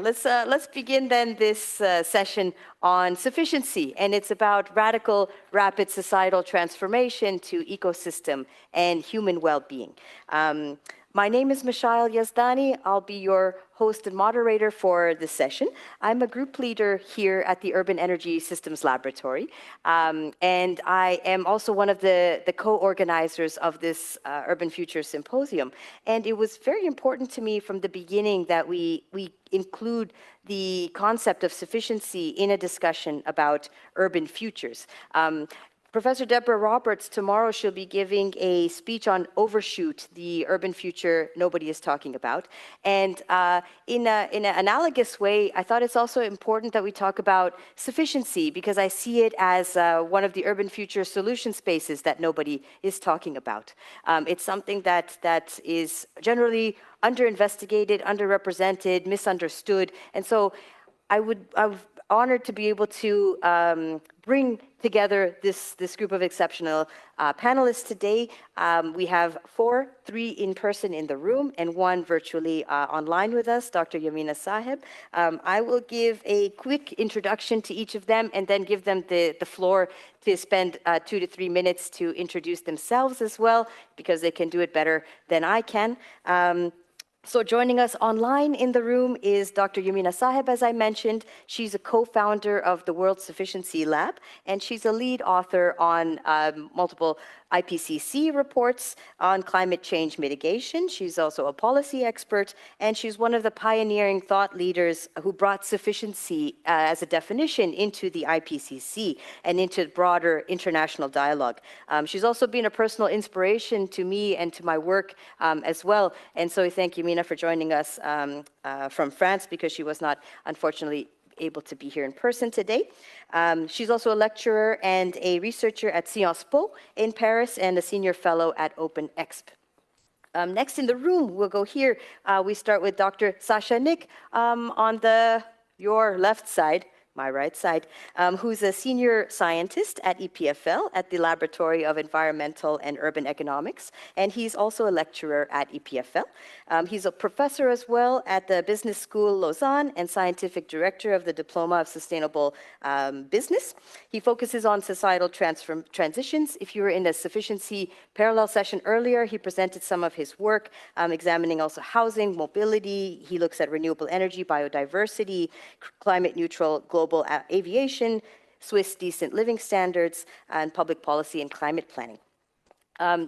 Let's begin then this session on sufficiency, and it's about radical, rapid societal transformation to ecosystem and human well-being. My name is Mashael Yazdanie. I'll be your host and moderator for this session. I'm a group leader here at the Urban Energy Systems Laboratory, and I am also one of the co-organizers of this Urban Futures Symposium. And it was very important to me from the beginning that we include the concept of sufficiency in a discussion about urban futures. Professor Deborah Roberts, tomorrow she'll be giving a speech on Overshoot, the urban future nobody is talking about. And in an analogous way, I thought it's also important that we talk about sufficiency, because I see it as one of the urban future solution spaces that nobody is talking about. It's something that is generally under-investigated, underrepresented, misunderstood. And so I'm honored to be able to bring together this group of exceptional panelists today. We have three in person in the room and one virtually online with us, Dr. Yamina Saheb. I will give a quick introduction to each of them and then give them the floor to spend 2 to 3 minutes to introduce themselves as well, because they can do it better than I can. So joining us online in the room is Dr. Yamina Saheb, as I mentioned. She's a co-founder of the World Sufficiency Lab, and she's a lead author on multiple IPCC reports on climate change mitigation. She's also a policy expert, and she's one of the pioneering thought leaders who brought sufficiency as a definition into the IPCC and into broader international dialogue. She's also been a personal inspiration to me and to my work as well. And so thank you, Mina, for joining us from France, because she was not, unfortunately, able to be here in person today. She's also a lecturer and a researcher at Sciences Po in Paris and a senior fellow at Open Exp. Next in the room, we'll go here. We start with Dr. Sascha Nick on your left side, my right side, who's a senior scientist at EPFL at the Laboratory of Environmental and Urban Economics, and he's also a lecturer at EPFL. He's a professor as well at the Business School Lausanne and scientific director of the Diploma of Sustainable Business. He focuses on societal transitions. If you were in a sufficiency parallel session earlier, he presented some of his work, examining also housing, mobility. He looks at renewable energy, biodiversity, climate neutral global aviation, Swiss decent living standards, and public policy and climate planning.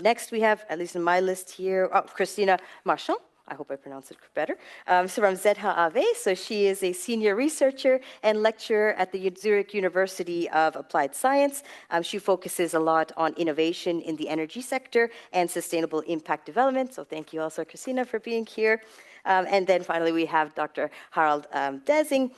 Next we have, at least in my list here, Christina Marchand. I hope I pronounced it better. So from ZHAW, so she is a senior researcher and lecturer at the Zurich University of Applied Science. She focuses a lot on innovation in the energy sector and sustainable impact development. So thank you also, Christina, for being here. And then finally, we have Dr. Harald Desing,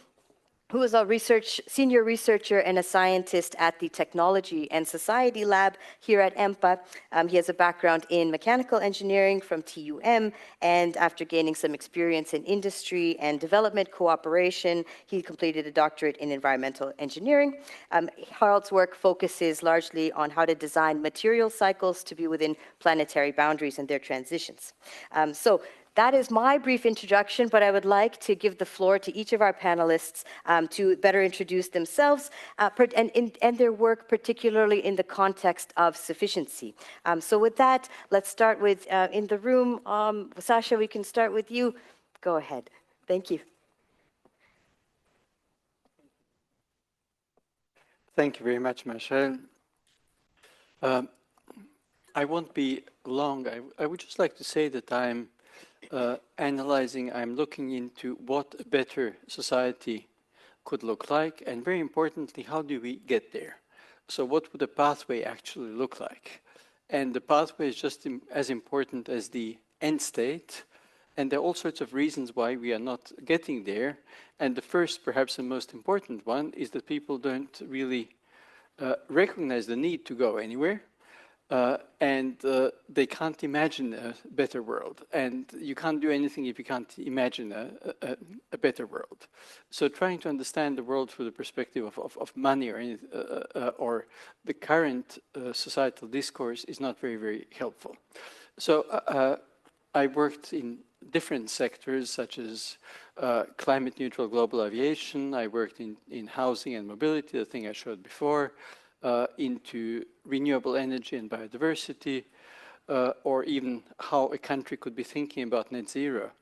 who is a senior researcher and a scientist at the Technology and Society Lab here at Empa. He has a background in mechanical engineering from TUM, and after gaining some experience in industry and development cooperation, he completed a doctorate in environmental engineering. Harald's work focuses largely on how to design material cycles to be within planetary boundaries and their transitions. So that is my brief introduction, but I would like to give the floor to each of our panelists to better introduce themselves and their work, particularly in the context of sufficiency. So with that, let's start with, in the room, Sascha, we can start with you. Go ahead. Thank you. Thank you very much, Mashael. I won't be long. I would just like to say that I'm I'm looking into what a better society could look like, and very importantly, how do we get there? So what would the pathway actually look like? And the pathway is just as important as the end state, and there are all sorts of reasons why we are not getting there. And the first, perhaps the most important one, is that people don't really recognize the need to go anywhere. And they can't imagine a better world. And you can't do anything if you can't imagine a better world. So trying to understand the world through the perspective of money or the current societal discourse is not very, very helpful. So I worked in different sectors, such as climate neutral global aviation. I worked in housing and mobility, the thing I showed before, into renewable energy and biodiversity, or even how a country could be thinking about net zero.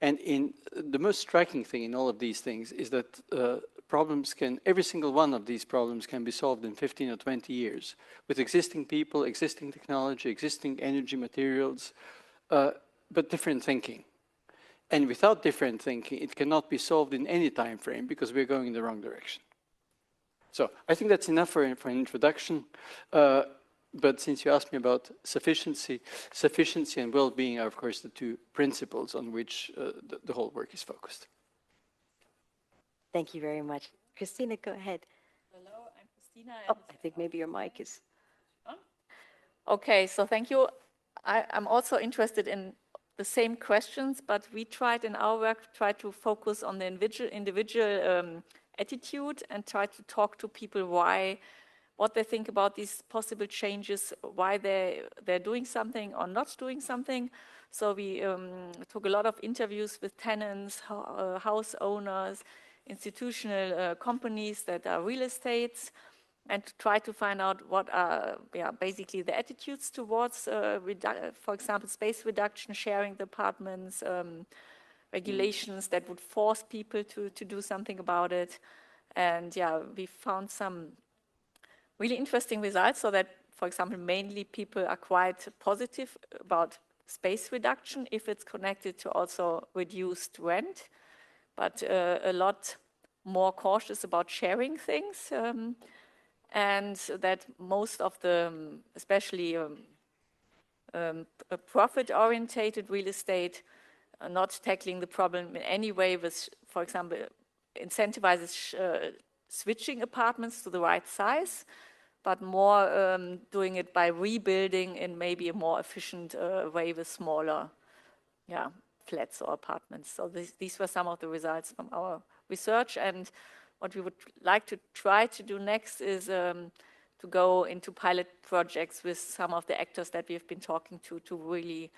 And the most striking thing in all of these things is that every single one of these problems can be solved in 15 or 20 years with existing people, existing technology, existing energy materials, but different thinking. And without different thinking, it cannot be solved in any time frame because we're going in the wrong direction. So I think that's enough for an introduction. But since you asked me about sufficiency and well-being are, of course, the two principles on which the whole work is focused. Thank you very much. Christina, go ahead. Hello, I'm Christina. Oh, I think maybe your mic is... Okay, so thank you. I'm also interested in the same questions, but we tried in our work, to focus on the individual attitude and try to talk to people what they think about these possible changes, why they're doing something or not doing something. So we took a lot of interviews with tenants, house owners, institutional companies that are real estates, and to try to find out what are basically the attitudes towards, for example, space reduction, sharing the apartments, regulations that would force people to do something about it. And we found some really interesting results, so that, for example, mainly people are quite positive about space reduction if it's connected to also reduced rent, but a lot more cautious about sharing things, and that most of the, especially profit-orientated real estate, are not tackling the problem in any way with, for example, incentivizes switching apartments to the right size, but more doing it by rebuilding in maybe a more efficient way with smaller flats or apartments. So these were some of the results from our research. And what we would like to try to do next is to go into pilot projects with some of the actors that we've been talking to really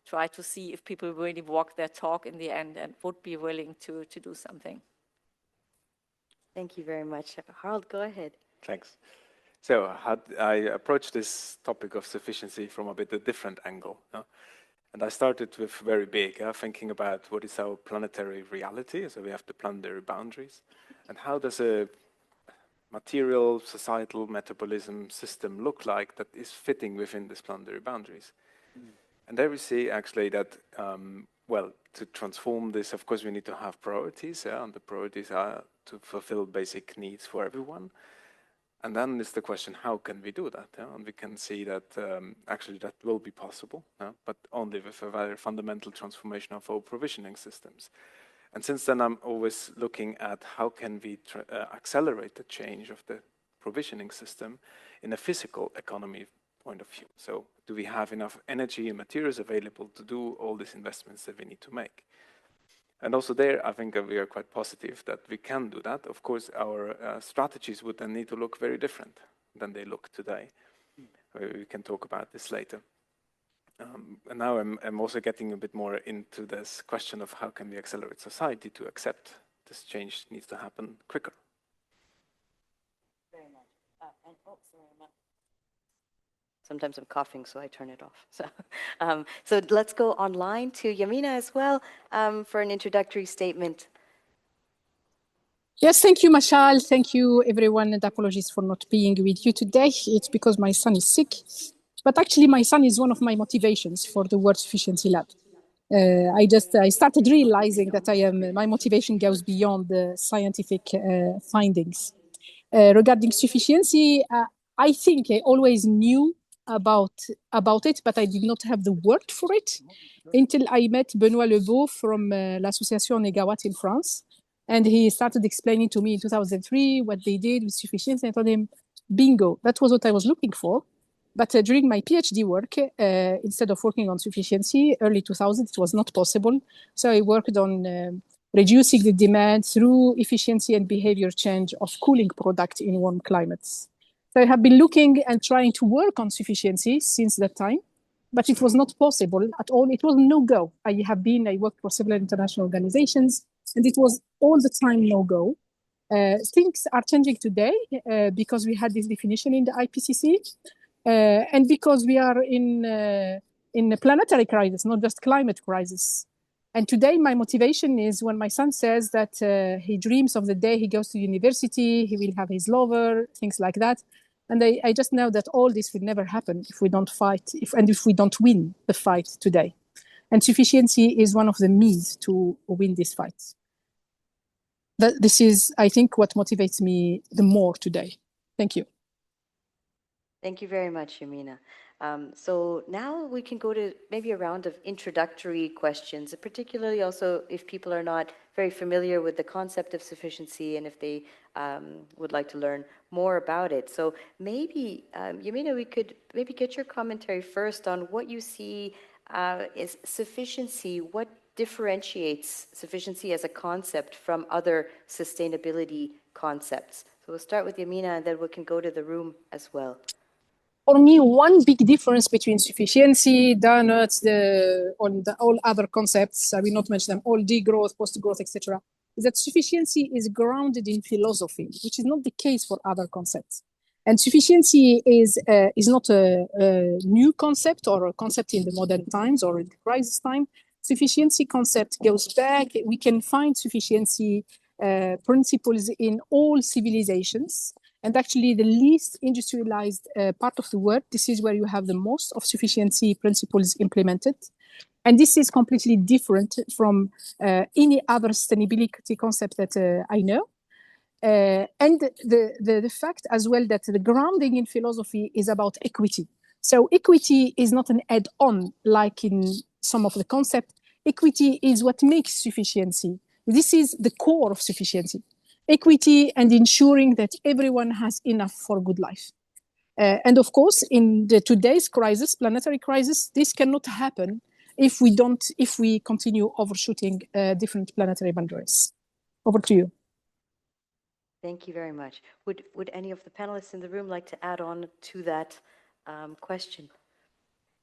try to see if people really walk their talk in the end and would be willing to do something. Thank you very much. Harald, go ahead. Thanks. So I approached this topic of sufficiency from a bit a different angle. And I started with very big, thinking about what is our planetary reality. So we have the planetary boundaries. And how does a material, societal metabolism system look like that is fitting within these planetary boundaries? And there we see actually that, well, to transform this, of course, we need to have priorities. And the priorities are to fulfill basic needs for everyone. And then is the question, how can we do that? And we can see that actually that will be possible, but only with a very fundamental transformation of our provisioning systems. And since then, I'm always looking at how can we accelerate the change of the provisioning system in a physical economy point of view. So do we have enough energy and materials available to do all these investments that we need to make? And also there, I think we are quite positive that we can do that. Of course, our strategies would then need to look very different than they look today. We can talk about this later. And now I'm also getting a bit more into this question of how can we accelerate society to accept this change needs to happen quicker. Very much. And sorry, sometimes I'm coughing, so I turn it off. So let's go online to Yamina as well for an introductory statement. Yes, thank you, Mashael. Thank you, everyone, and apologies for not being with you today. It's because my son is sick. But actually, my son is one of my motivations for the World Sufficiency Lab. I started realizing that my motivation goes beyond the scientific findings. Regarding sufficiency, I think I always knew about it, but I did not have the word for it until I met Benoît Lebeau from l'Association Négawatt in France. And he started explaining to me in 2003 what they did with sufficiency. I told him, bingo, that was what I was looking for. But during my PhD work, instead of working on sufficiency, early 2000s, it was not possible. So I worked on reducing the demand through efficiency and behavior change of cooling products in warm climates. So I have been looking and trying to work on sufficiency since that time, but it was not possible at all. It was no go. I worked for several international organizations. and it was all the time no-go. Things are changing today because we had this definition in the IPCC, and because we are in a planetary crisis, not just climate crisis. And today, my motivation is when my son says that he dreams of the day he goes to university, he will have his lover, things like that. And I just know that all this will never happen if we don't fight, if we don't win the fight today. And sufficiency is one of the means to win this fight. This is, I think, what motivates me the more today. Thank you. Thank you very much, Yamina. So now we can go to maybe a round of introductory questions, particularly also if people are not very familiar with the concept of sufficiency and if they would like to learn more about it. So maybe, Yamina, we could maybe get your commentary first on what you see is sufficiency. What differentiates sufficiency as a concept from other sustainability concepts? So we'll start with Yamina and then we can go to the room as well. For me, one big difference between sufficiency, donuts, all other concepts, I will not mention them, all degrowth, post-growth, etc., is that sufficiency is grounded in philosophy, which is not the case for other concepts. And sufficiency is not a new concept or a concept in the modern times or in the crisis time. Sufficiency concept goes back. We can find sufficiency principles in all civilizations. And actually, the least industrialized part of the world, this is where you have the most of sufficiency principles implemented. And this is completely different from any other sustainability concept that I know. And the fact as well that the grounding in philosophy is about equity. So equity is not an add-on like in some of the concepts. Equity is what makes sufficiency. This is the core of sufficiency. Equity and ensuring that everyone has enough for good life. And of course, in today's crisis, planetary crisis, this cannot happen if we continue overshooting different planetary boundaries. Over to you. Thank you very much. Would any of the panelists in the room like to add on to that question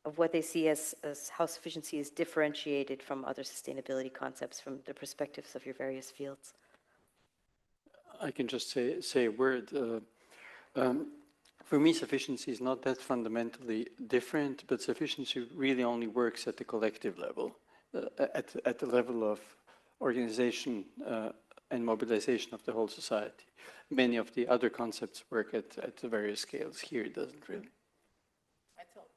of what they see as how sufficiency is differentiated from other sustainability concepts from the perspectives of your various fields? I can just say a word. For me, sufficiency is not that fundamentally different, but sufficiency really only works at the collective level, at the level of organization and mobilization of the whole society. Many of the other concepts work at the various scales. Here it doesn't really.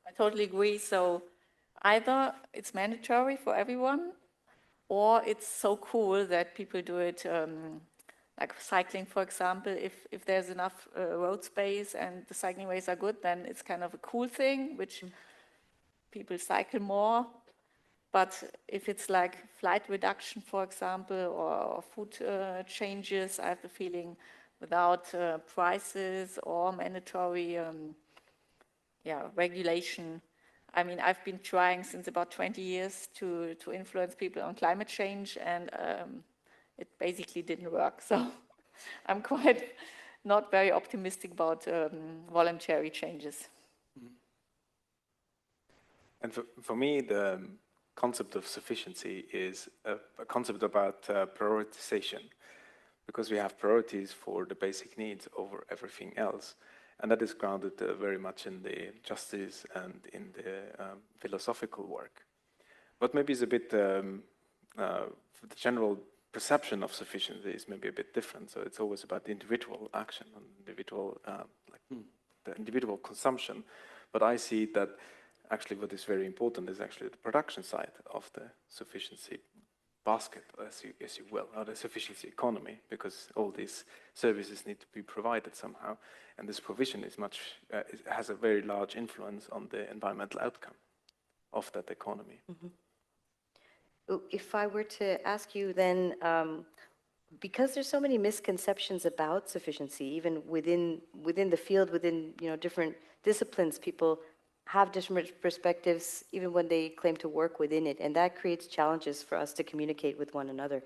I totally agree. So either it's mandatory for everyone, or it's so cool that people do it, like cycling, for example. If there's enough road space and the cycling ways are good, then it's kind of a cool thing, which people cycle more. But if it's like flight reduction, for example, or food changes, I have the feeling without prices or mandatory regulation. I mean, I've been trying since about 20 years to influence people on climate change, and it basically didn't work. So I'm quite not very optimistic about voluntary changes. And for me, the concept of sufficiency is a concept about prioritization, because we have priorities for the basic needs over everything else. And that is grounded very much in the justice and in the philosophical work. What maybe is a bit, the general perception of sufficiency is maybe a bit different. So it's always about the individual action and individual, the individual consumption. But I see that actually what is very important is actually the production side of the sufficiency basket, as you will, or the sufficiency economy, because all these services need to be provided somehow, and this provision is has a very large influence on the environmental outcome of that economy. Mm-hmm. If I were to ask you then, because there's so many misconceptions about sufficiency, even within the field, within different disciplines, people have different perspectives even when they claim to work within it, and that creates challenges for us to communicate with one another.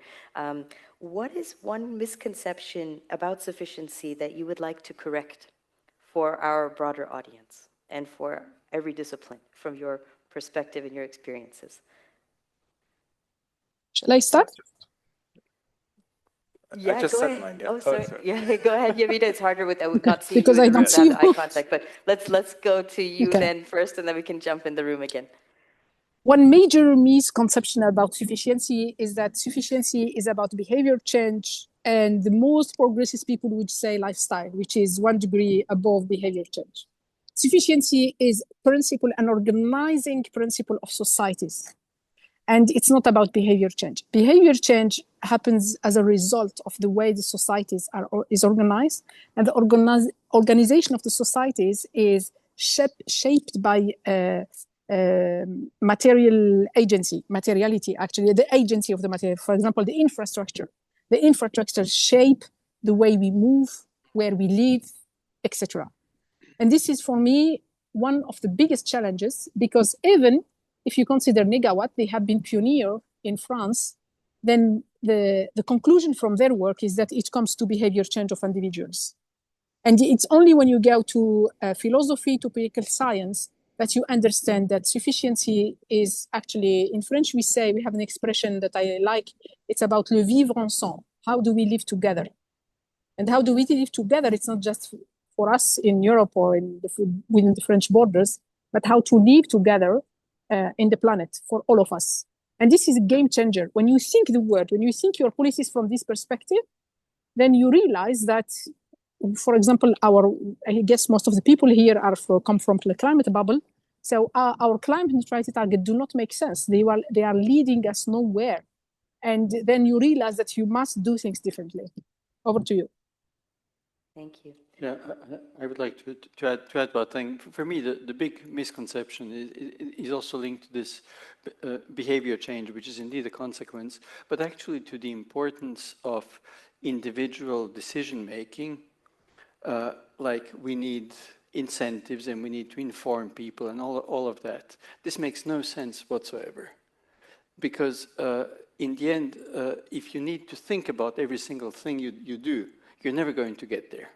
What is one misconception about sufficiency that you would like to correct for our broader audience and for every discipline from your perspective and your experiences? Shall I start? Yeah, just go said ahead. mine. Yeah. Oh, sorry. Yeah, go ahead, Yamina. It's harder with not seeing Because you in I the room don't see without the eye you. contact. But let's go to you Okay. then first, and then we can jump in the room again. One major misconception about sufficiency is that sufficiency is about behavior change, and the most progressive people would say lifestyle, which is 1 degree above behavior change. Sufficiency is principle, an organizing principle of societies. And it's not about behavior change. Behavior change happens as a result of the way the societies is organized, and the organization of the societies is shaped by materiality, actually, the agency of the material. For example, the infrastructure. The infrastructure shape the way we move, where we live, etc. And this is, for me, one of the biggest challenges, because even if you consider Negawatt, they have been pioneer in France, then the conclusion from their work is that it comes to behavior change of individuals. And it's only when you go to philosophy, to political science, that you understand that sufficiency is actually, in French, we have an expression that I like, it's about le vivre ensemble. How do we live together? And how do we live together? It's not just for us in Europe or within the French borders, but how to live together in the planet for all of us. And this is a game changer. When you think when you think your policies from this perspective, then you realize that, for example, I guess most of the people here come from the climate bubble. So our climate neutrality target do not make sense. They are leading us nowhere. And then you realize that you must do things differently. Over to you. Thank you. Yeah, I would like to add one thing. For me, the big misconception is also linked to this behavior change, which is indeed a consequence, but actually to the importance of individual decision-making. Like we need incentives and we need to inform people and all of that. This makes no sense whatsoever. Because in the end, if you need to think about every single thing you do, you're never going to get there.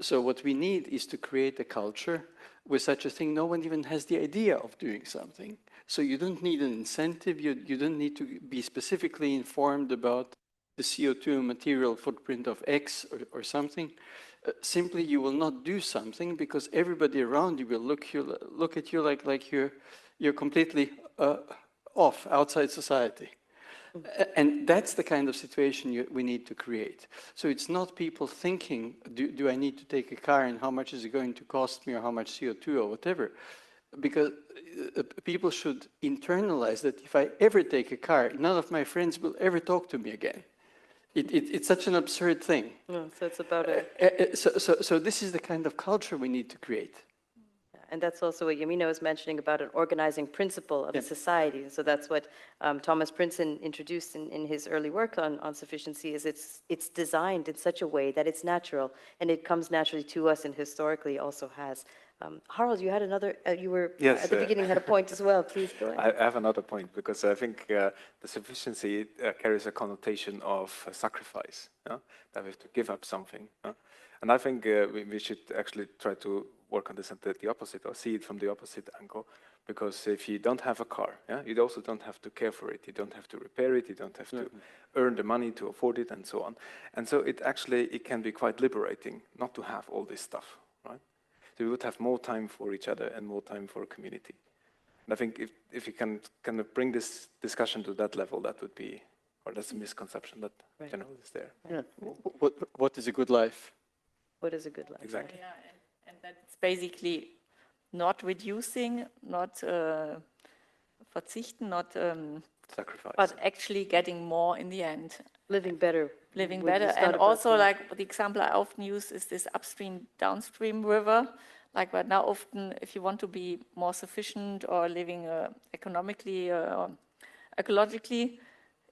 So what we need is to create a culture where such a thing, no one even has the idea of doing something. So you don't need an incentive, you don't need to be specifically informed about the CO2 material footprint of X or something. Simply, you will not do something because everybody around you will look at you like you're completely off outside society. And that's the kind of situation we need to create. So it's not people thinking, do I need to take a car and how much is it going to cost me or how much CO2 or whatever. Because people should internalize that if I ever take a car, none of my friends will ever talk to me again. It's such an absurd thing. No, so it's about So this is the kind of culture we need to create. And that's also what Yamina was mentioning about an organizing principle of a society. And so that's what Thomas Princeton introduced in his early work on sufficiency, is it's designed in such a way that it's natural, and it comes naturally to us, and historically also has. Harald, you had another, you were Yes, at the beginning had a point as well. Please go ahead. I have another point, because I think the sufficiency carries a connotation of sacrifice, that we have to give up something. And I think we should actually try to work on this at the opposite, or see it from the opposite angle. Because if you don't have a car, you also don't have to care for it. You don't have to repair it. You don't have to earn the money to afford it, and so on. And so it can be quite liberating not to have all this stuff, right? So we would have more time for each other and more time for community. And I think if you can kind of bring this discussion to that level, that would be, or that's a misconception that generally is there. Yeah. What is a good life? What is a good life? Exactly. Yeah, and that's basically not reducing, not verzichten, not sacrifice, but actually getting more in the end. Living better. Living better. And also, like the example I often use is this upstream, downstream river. Like right now, often, if you want to be more sufficient or living economically or ecologically,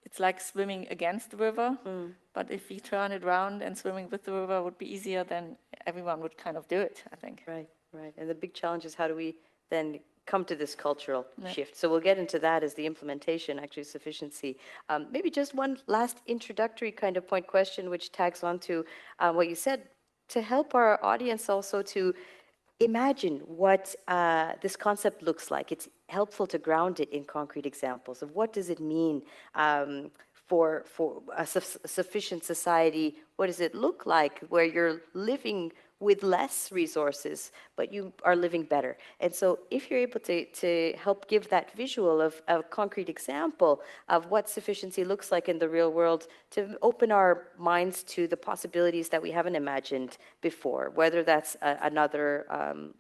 it's like swimming against the river. But if we turn it around and swimming with the river would be easier, then everyone would kind of do it, I think. Right. And the big challenge is how do we then come to this cultural shift? So we'll get into that as the implementation, actually, sufficiency. Maybe just one last introductory kind of point question, which tags on to what you said, to help our audience also to imagine what this concept looks like. It's helpful to ground it in concrete examples of what does it mean for a sufficient society, what does it look like where you're living with less resources, but you are living better? And so if you're able to help give that visual of a concrete example of what sufficiency looks like in the real world, to open our minds to the possibilities that we haven't imagined before, whether that's another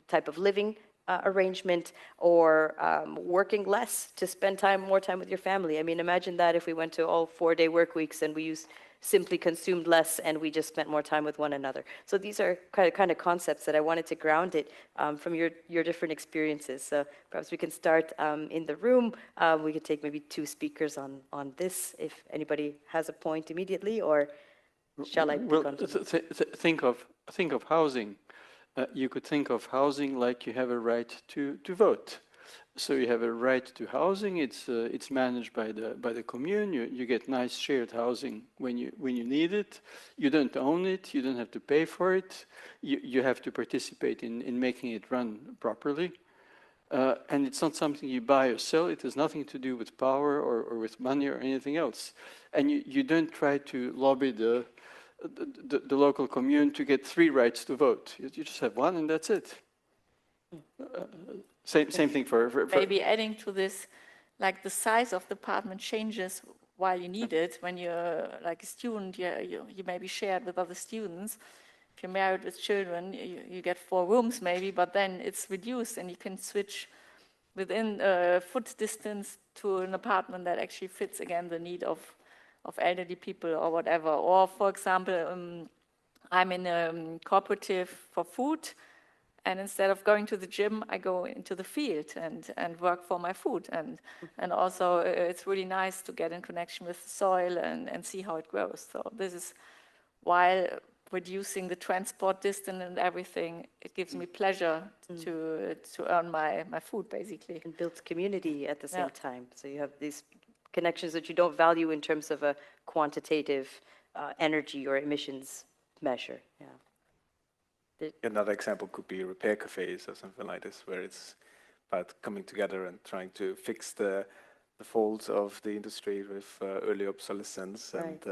type of living arrangement, or working less to spend more time with your family. I mean, imagine that if we went to all 4-day work weeks and we simply consumed less and we just spent more time with one another. So these are kind of concepts that I wanted to ground it from your different experiences. So perhaps we can start in the room. We could take maybe 2 speakers on this, if anybody has a point immediately, or shall I pick on? Think of housing. You could think of housing like you have a right to vote. So you have a right to housing. It's managed by the commune. You get nice shared housing when you need it. You don't own it. You don't have to pay for it. You have to participate in making it run properly. And it's not something you buy or sell. It has nothing to do with power or with money or anything else. And you don't try to lobby the local commune to get 3 rights to vote. You just have 1 and that's it. Same thing for maybe adding to this, like the size of the apartment changes while you need it. When you're like a student, you may be shared with other students. If you're married with children, you get 4 rooms maybe, but then it's reduced and you can switch within a foot distance to an apartment that actually fits, again, the need of elderly people or whatever. Or, for example, I'm in a cooperative for food, and instead of going to the gym, I go into the field and work for my food. And also, it's really nice to get in connection with the soil and see how it grows. So this is, while reducing the transport distance and everything, it gives me pleasure to earn my food, basically. And builds community at the same time. So you have these connections that you don't value in terms of a quantitative energy or emissions measure. Another example could be repair cafes or something like this, where it's about coming together and trying to fix the faults of the industry with early obsolescence, and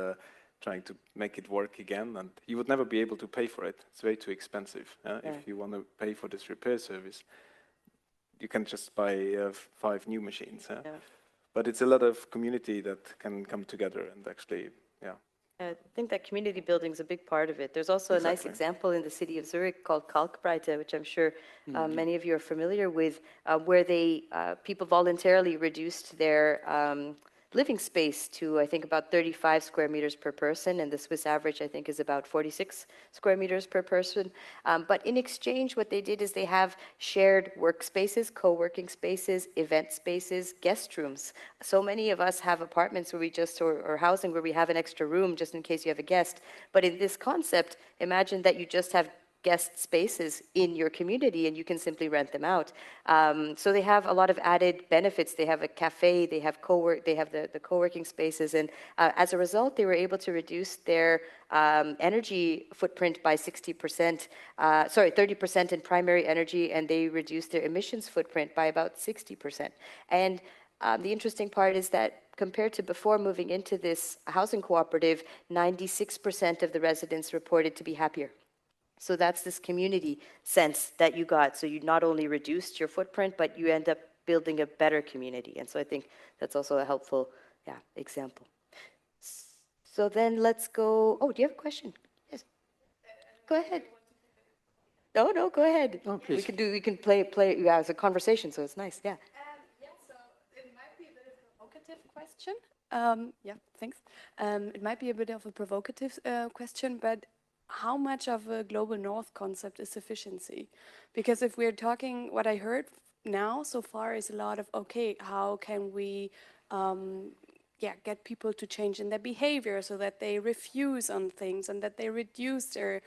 trying to make it work again. And you would never be able to pay for it. It's way too expensive. If you want to pay for this repair service, you can just buy 5 new machines. But it's a lot of community that can come together and actually, I think that community building is a big part of it. There's also a nice example in the city of Zurich called Kalkbreite, which I'm sure many of you are familiar with, where people voluntarily reduced their living space to, I think, about 35 square meters per person, and the Swiss average, I think, is about 46 square meters per person. But in exchange, what they did is they have shared workspaces, co-working spaces, event spaces, guest rooms. So many of us have apartments where or housing where we have an extra room just in case you have a guest. But in this concept, imagine that you just have guest spaces in your community and you can simply rent them out. So they have a lot of added benefits. They have a cafe, they have the co-working spaces, and as a result, they were able to reduce their energy footprint by 30% in primary energy, and they reduced their emissions footprint by about 60%. And the interesting part is that compared to before moving into this housing cooperative, 96% of the residents reported to be happier. So that's this community sense that you got. So you not only reduced your footprint, but you end up building a better community. And so I think that's also a helpful example. So then let's go. Oh, do you have a question? Yes. Go ahead. No, go ahead. Oh, please. We can play as a conversation, so it's nice. Yeah. So it might be a bit of a provocative question. Thanks. It might be a bit of a provocative question, but how much of a global north concept is sufficiency? Because if we're talking, what I heard now so far is a lot of, okay, how can we get people to change in their behavior so that they refuse on things and that they reduce their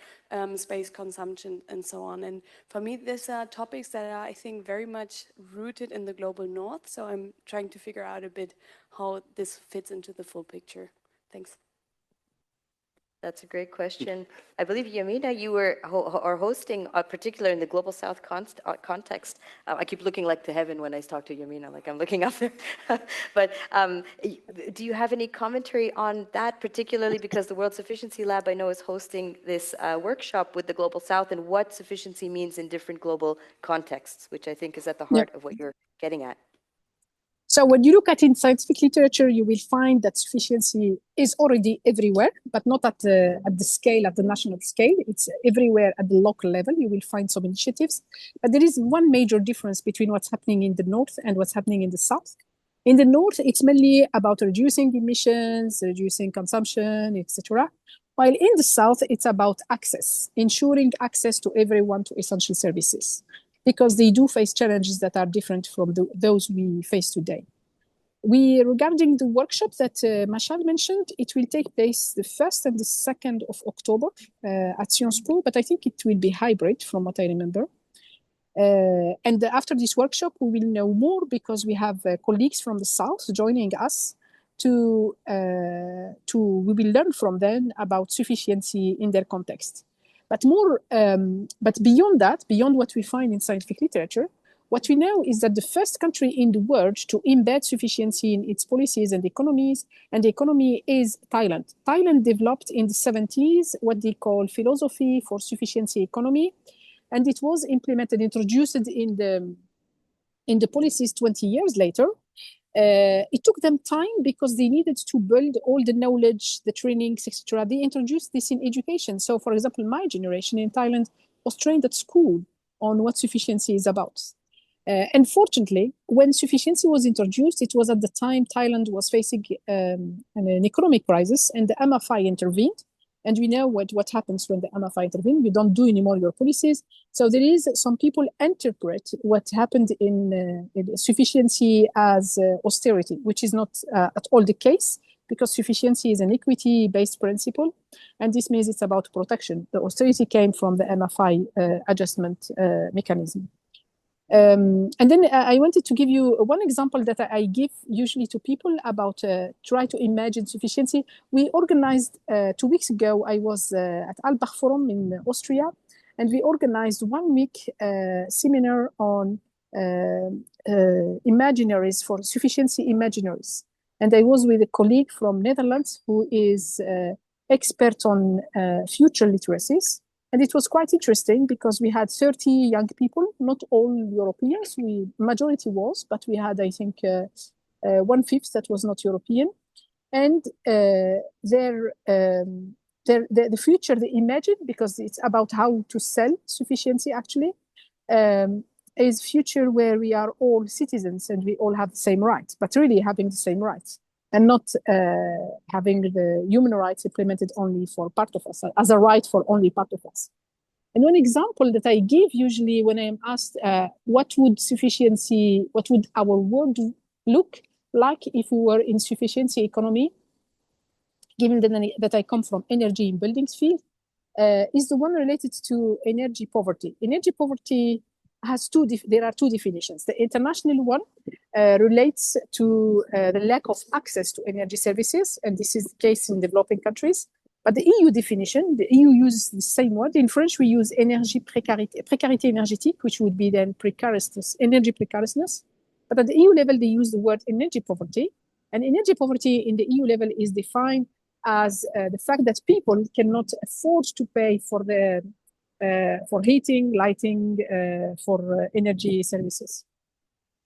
space consumption and so on. And for me, these are topics that are, I think, very much rooted in the global north. So I'm trying to figure out a bit how this fits into the full picture. Thanks. That's a great question. I believe, Yamina, you were are hosting, particular in the Global South context. I keep looking like to heaven when I talk to Yamina, like I'm looking up there. But do you have any commentary on that, particularly because the World Sufficiency Lab, I know, is hosting this workshop with the Global South and what sufficiency means in different global contexts, which I think is at the heart of what you're getting at. So when you look at in scientific literature, you will find that sufficiency is already everywhere, but not at the scale, at the national scale. It's everywhere at the local level. You will find some initiatives. But there is one major difference between what's happening in the north and what's happening in the south. In the north, it's mainly about reducing emissions, reducing consumption, etc. While in the south, it's about access, ensuring access to everyone to essential services, because they do face challenges that are different from those we face today. Regarding the workshop that Mashael mentioned, it will take place the 1st and the 2nd of October at Sciences Po, but I think it will be hybrid from what I remember. And after this workshop, we will know more because we have colleagues from the South joining us we will learn from them about sufficiency in their context. But beyond that, beyond what we find in scientific literature, what we know is that the first country in the world to embed sufficiency in its policies and economies, and the economy is Thailand. Thailand developed in the 70s what they call philosophy for sufficiency economy, and it was implemented, introduced in the policies 20 years later. It took them time because they needed to build all the knowledge, the trainings, etc. They introduced this in education. So, for example, my generation in Thailand was trained at school on what sufficiency is about. Unfortunately, when sufficiency was introduced, it was at the time Thailand was facing an economic crisis, and the MFI intervened. And we know what happens when the MFI intervenes. You don't do anymore your policies. So there is some people interpret what happened in sufficiency as austerity, which is not at all the case, because sufficiency is an equity-based principle, and this means it's about protection. The austerity came from the MFI adjustment mechanism. And then I wanted to give you one example that I give usually to people about try to imagine sufficiency. We organized 2 weeks ago, I was at Albach Forum in Austria, and we organized 1 week seminar on imaginaries, for sufficiency imaginaries. And I was with a colleague from Netherlands who is expert on future literacies. And it was quite interesting because we had 30 young people, not all Europeans, majority was, but we had, I think, 1/5 that was not European. And the future they imagined, because it's about how to sell sufficiency actually, is future where we are all citizens and we all have the same rights, but really having the same rights, and not having the human rights implemented only for part of us, as a right for only part of us. And one example that I give usually when I'm asked what would our world look like if we were in sufficiency economy, given that I come from energy and buildings field, is the one related to energy poverty. Energy poverty has there are two definitions. The international one relates to the lack of access to energy services, and this is the case in developing countries. But the EU definition, the EU uses the same word. In French, we use énergie précarité énergétique, which would be then precariousness, energy precariousness. But at the EU level, they use the word energy poverty. And energy poverty in the EU level is defined as the fact that people cannot afford to pay for heating, lighting, for energy services.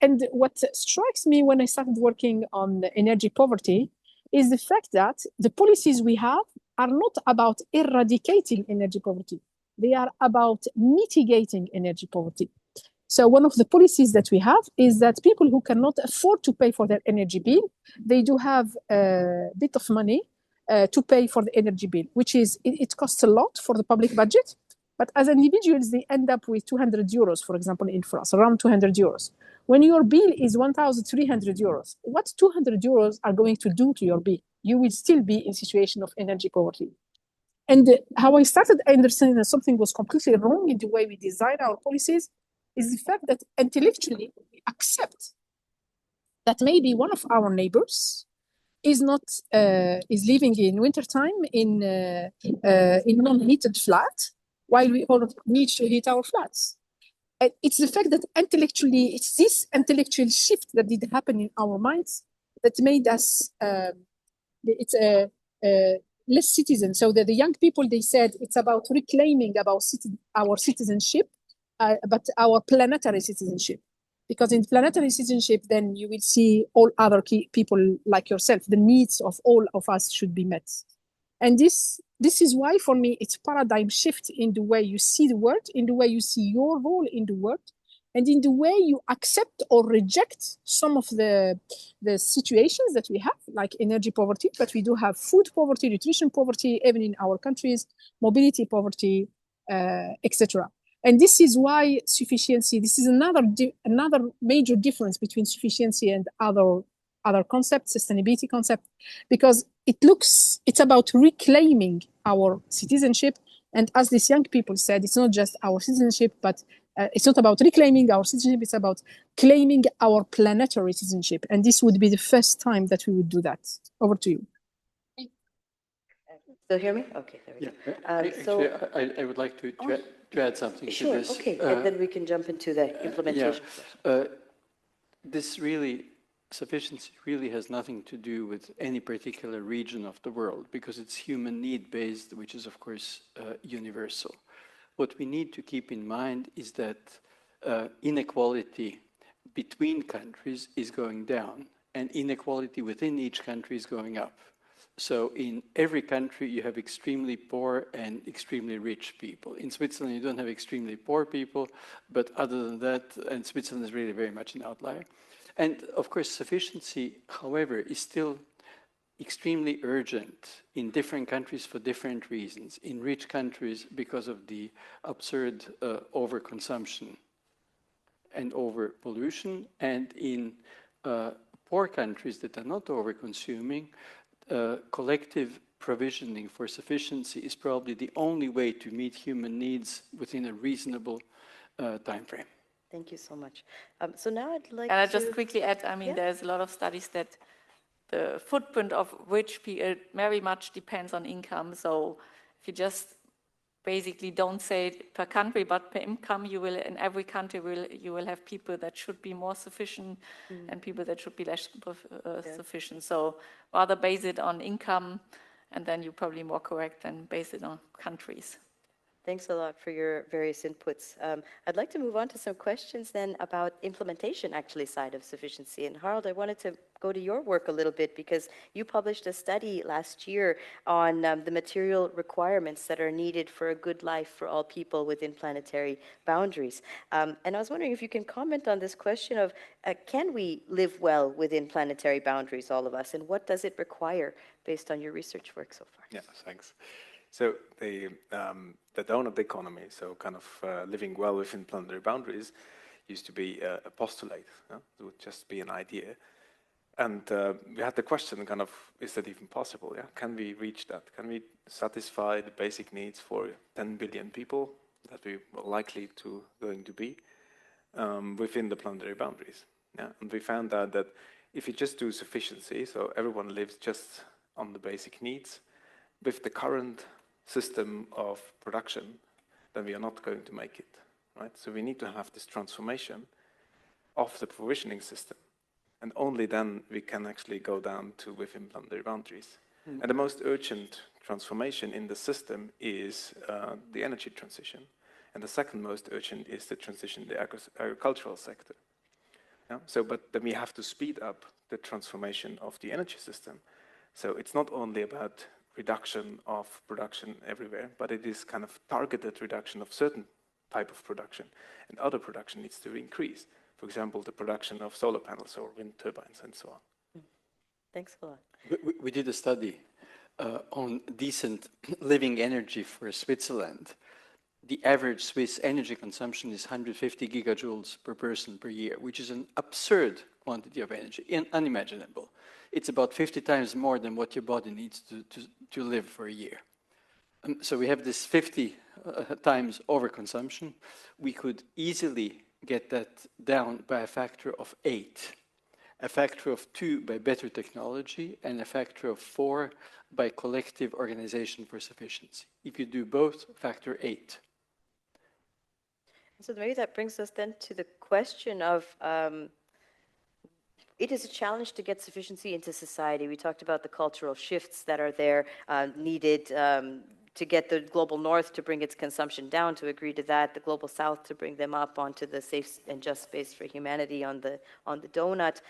And what strikes me when I started working on energy poverty is the fact that the policies we have are not about eradicating energy poverty. They are about mitigating energy poverty. So one of the policies that we have is that people who cannot afford to pay for their energy bill, they do have a bit of money to pay for the energy bill, which is, it costs a lot for the public budget. But as individuals, they end up with 200 euros, for example, in France, around 200 euros. When your bill is 1,300 euros, what 200 euros are going to do to your bill? You will still be in a situation of energy poverty. And how I started understanding that something was completely wrong in the way we design our policies is the fact that intellectually we accept that maybe one of our neighbors is not is living in wintertime in non-heated flat, while we all need to heat our flats. It's the fact that intellectually, it's this intellectual shift that did happen in our minds that made us less citizen. So that the young people, they said it's about reclaiming our citizenship, but our planetary citizenship. Because in planetary citizenship, then you will see all other people like yourself. The needs of all of us should be met. And this is why, for me, it's paradigm shift in the way you see the world, in the way you see your role in the world, and in the way you accept or reject some of the situations that we have, like energy poverty, but we do have food poverty, nutrition poverty, even in our countries, mobility poverty, etc. And this is why sufficiency, this is another major difference between sufficiency and other concepts, sustainability concept, because it's about reclaiming our citizenship. And as these young people said, it's not just our citizenship, but it's not about reclaiming our citizenship, it's about claiming our planetary citizenship. And this would be the first time that we would do that. Over to you. Still hear me? Okay, there we go. Actually, I would like to add something to this. Sure, okay, and then we can jump into the implementation. This really, sufficiency really has nothing to do with any particular region of the world, because it's human need based, which is of course universal. What we need to keep in mind is that inequality between countries is going down, and inequality within each country is going up. So in every country, you have extremely poor and extremely rich people. In Switzerland, you don't have extremely poor people, but other than that, and Switzerland is really very much an outlier. And of course, sufficiency, however, is still extremely urgent in different countries for different reasons. In rich countries, because of the absurd overconsumption and overpollution, and in poor countries that are not overconsuming, collective provisioning for sufficiency is probably the only way to meet human needs within a reasonable time frame. Thank you so much. So now I'd like to... And I just quickly add, I mean, there's a lot of studies that the footprint of rich people very much depends on income. So if you just basically don't say per country, but per income, you will, in every country, you will have people that should be more sufficient and people that should be less sufficient. So rather base it on income, and then you're probably more correct than base it on countries. Thanks a lot for your various inputs. I'd like to move on to some questions then about implementation, actually, side of sufficiency. And Harald, I wanted to go to your work a little bit because you published a study last year on the material requirements that are needed for a good life for all people within planetary boundaries. And I was wondering if you can comment on this question of, can we live well within planetary boundaries, all of us, and what does it require based on your research work so far? Yeah, thanks. So the donut economy, so kind of living well within planetary boundaries, used to be a postulate. It would just be an idea. And we had the question kind of, is that even possible? Yeah? Can we reach that? Can we satisfy the basic needs for 10 billion people that we were likely to going to be within the planetary boundaries? Yeah? And we found out that if you just do sufficiency, so everyone lives just on the basic needs, with the current system of production, then we are not going to make it, right? So we need to have this transformation of the provisioning system, and only then we can actually go down to within planetary boundaries. And the most urgent transformation in the system is the energy transition, and the second most urgent is the transition in the agricultural sector. Yeah? So, but then we have to speed up the transformation of the energy system. So it's not only about reduction of production everywhere, but it is kind of targeted reduction of certain type of production, and other production needs to increase. For example, the production of solar panels or wind turbines and so on. Thanks a lot. We did a study on decent living energy for Switzerland. The average Swiss energy consumption is 150 gigajoules per person per year, which is an absurd quantity of energy, unimaginable. It's about 50 times more than what your body needs to live for a year. So we have this 50 times overconsumption. We could easily get that down by a factor of 8. a factor of 2 by better technology, and a factor of 4 by collective organization for sufficiency. If you do both, factor 8. So maybe that brings us then to the question of, it is a challenge to get sufficiency into society. We talked about the cultural shifts that are there, needed to get the global north to bring its consumption down, to agree to that, the global south to bring them up onto the safe and just space for humanity on the donut.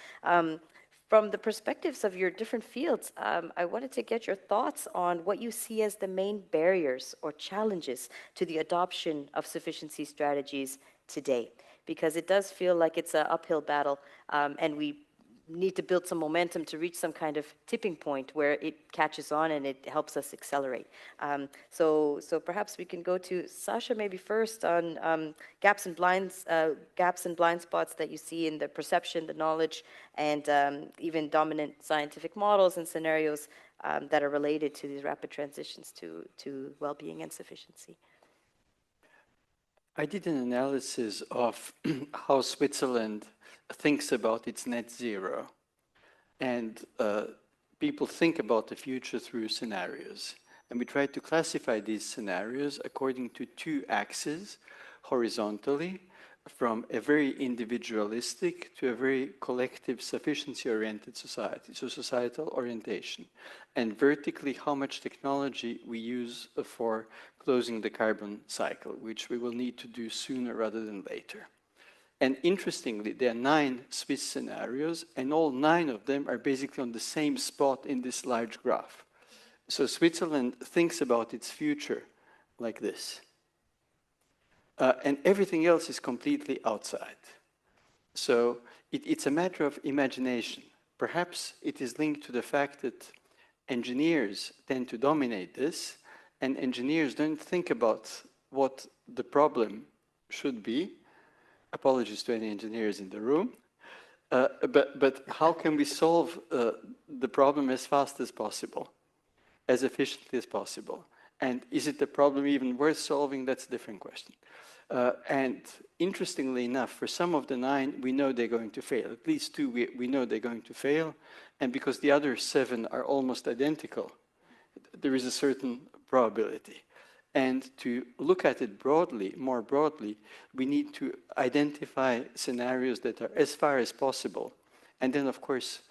From the perspectives of your different fields, I wanted to get your thoughts on what you see as the main barriers or challenges to the adoption of sufficiency strategies today, because it does feel like it's an uphill battle, and we need to build some momentum to reach some kind of tipping point where it catches on and it helps us accelerate. So perhaps we can go to Sascha maybe first on gaps and blind spots that you see in the perception, the knowledge, and even dominant scientific models and scenarios that are related to these rapid transitions to well-being and sufficiency. I did an analysis of how Switzerland thinks about its net zero. And people think about the future through scenarios. And we tried to classify these scenarios according to 2 axes, horizontally, from a very individualistic to a very collective sufficiency-oriented society, so societal orientation. And vertically, how much technology we use for closing the carbon cycle, which we will need to do sooner rather than later. And interestingly, there are 9 Swiss scenarios, and all 9 of them are basically on the same spot in this large graph. So Switzerland thinks about its future like this. And everything else is completely outside. So it's a matter of imagination. Perhaps it is linked to the fact that engineers tend to dominate this, and engineers don't think about what the problem should be. Apologies to any engineers in the room. But how can we solve the problem as fast as possible, as efficiently as possible? And is it a problem even worth solving? That's a different question. And interestingly enough, for some of the 9, we know they're going to fail. At least 2, we know they're going to fail. And because the other 7 are almost identical, there is a certain probability. And to look at it broadly, more broadly, we need to identify scenarios that are as far as possible. And then, of course,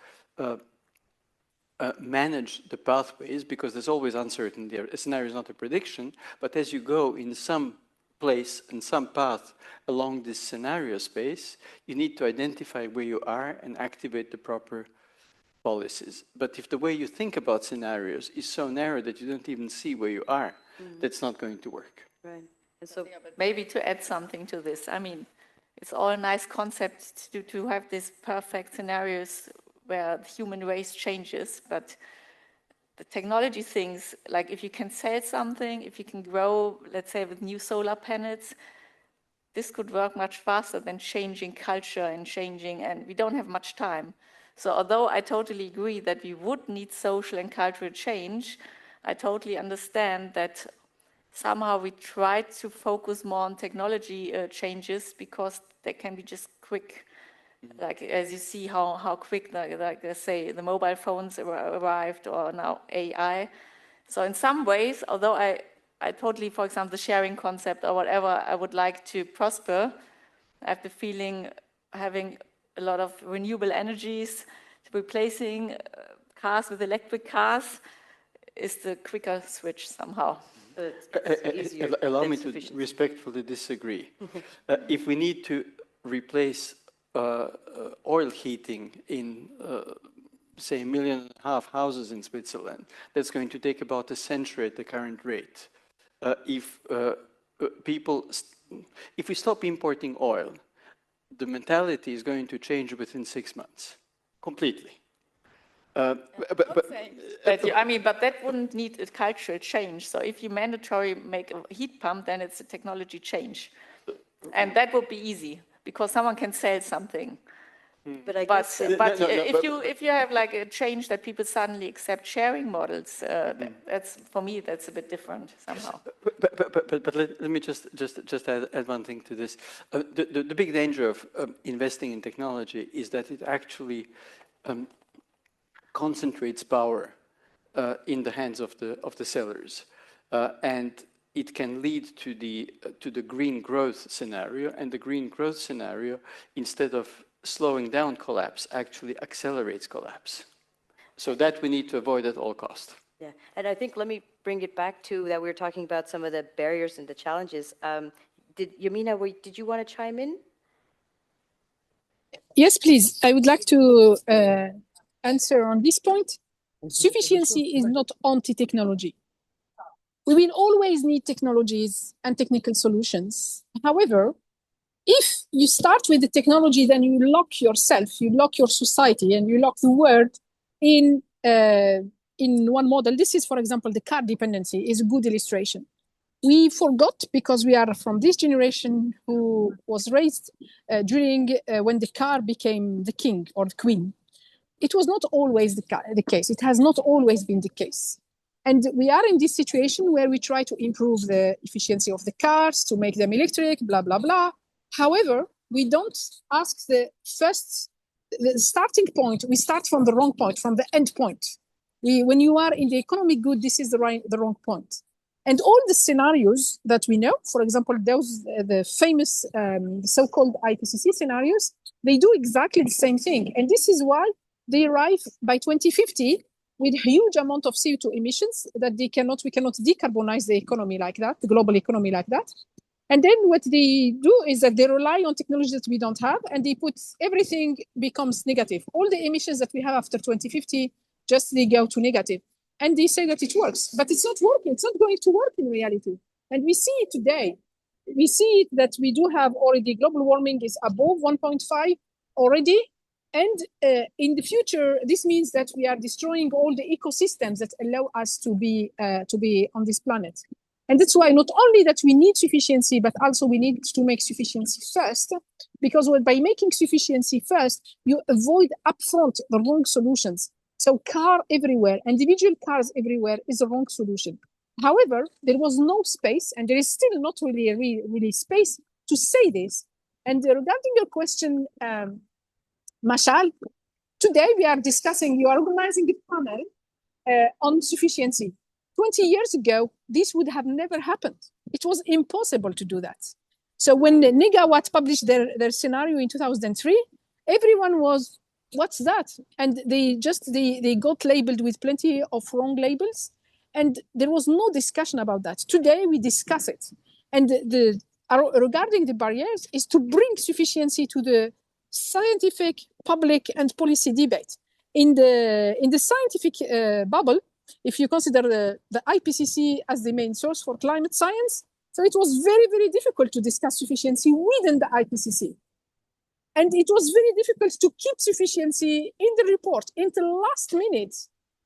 manage the pathways, because there's always uncertainty. A scenario is not a prediction, but as you go in some place and some path along this scenario space, you need to identify where you are and activate the proper policies. But if the way you think about scenarios is so narrow that you don't even see where you are, that's not going to work. Right. And so maybe to add something to this, I mean, it's all nice concepts to have these perfect scenarios where the human race changes, but the technology things, like if you can sell something, if you can grow, let's say with new solar panels, this could work much faster than changing culture and we don't have much time. So although I totally agree that we would need social and cultural change, I totally understand that somehow we try to focus more on technology changes because they can be just quick. Like as you see how quick, like let's say the mobile phones arrived, or now AI. So in some ways, although I totally, for example, the sharing concept or whatever, I would like to prosper, I have the feeling having a lot of renewable energies, replacing cars with electric cars is the quicker switch somehow. Allow me to respectfully disagree. If we need to replace oil heating in, say, 1.5 million houses in Switzerland, that's going to take about a century at the current rate. If we stop importing oil, the mentality is going to change within 6 months, completely. But that wouldn't need a cultural change. So if you mandatory make a heat pump, then it's a technology change. And that would be easy, because someone can sell something. But I But, guess if you have like a change that people suddenly accept sharing models, that's, for me, that's a bit different somehow. But let me just add one thing to this. The big danger of investing in technology is that it actually concentrates power in the hands of the sellers, and it can lead to the green growth scenario. And the green growth scenario, instead of slowing down collapse, actually accelerates collapse. So that we need to avoid at all costs. Yeah, and I think let me bring it back to that we were talking about some of the barriers and the challenges. Yamina, did you want to chime in? Yes, please. I would like to answer on this point. Sufficiency is not anti-technology. We will always need technologies and technical solutions. However, if you start with the technology, then you lock yourself, you lock your society, and you lock the world in one model. This is, for example, the car dependency is a good illustration. We forgot, because we are from this generation who was raised during when the car became the king or the queen. It was not always the case. It has not always been the case. And we are in this situation where we try to improve the efficiency of the cars, to make them electric, blah, blah, blah. However, we don't ask the starting point. We start from the wrong point, from the end point. When you are in the economic good, this is the wrong point. And all the scenarios that we know, for example, the famous so-called IPCC scenarios, they do exactly the same thing. And this is why they arrive by 2050 with huge amount of CO2 emissions that we cannot decarbonize the economy like that, the global economy like that. And then what they do is that they rely on technology that we don't have, and they put everything becomes negative. All the emissions that we have after 2050, they go to negative. And they say that it works, but it's not working. It's not going to work in reality. And we see it today. We see that we do have already global warming is above 1.5 already. And in the future, this means that we are destroying all the ecosystems that allow us to be on this planet. And that's why not only that we need sufficiency, but also we need to make sufficiency first, because by making sufficiency first, you avoid upfront the wrong solutions. So car everywhere, individual cars everywhere is the wrong solution. However, there was no space, and there is still not really space to say this. And regarding your question, Mashael, today we are discussing, you are organizing a panel on sufficiency. 20 years ago, this would have never happened. It was impossible to do that. So when Negawatt published their scenario in 2003, everyone was, what's that? And they got labeled with plenty of wrong labels. And there was no discussion about that. Today we discuss it. And regarding the barriers is to bring sufficiency to the scientific, public, and policy debate. In the scientific bubble, if you consider the IPCC as the main source for climate science, so it was very, very difficult to discuss sufficiency within the IPCC. And it was very difficult to keep sufficiency in the report. In the last minute,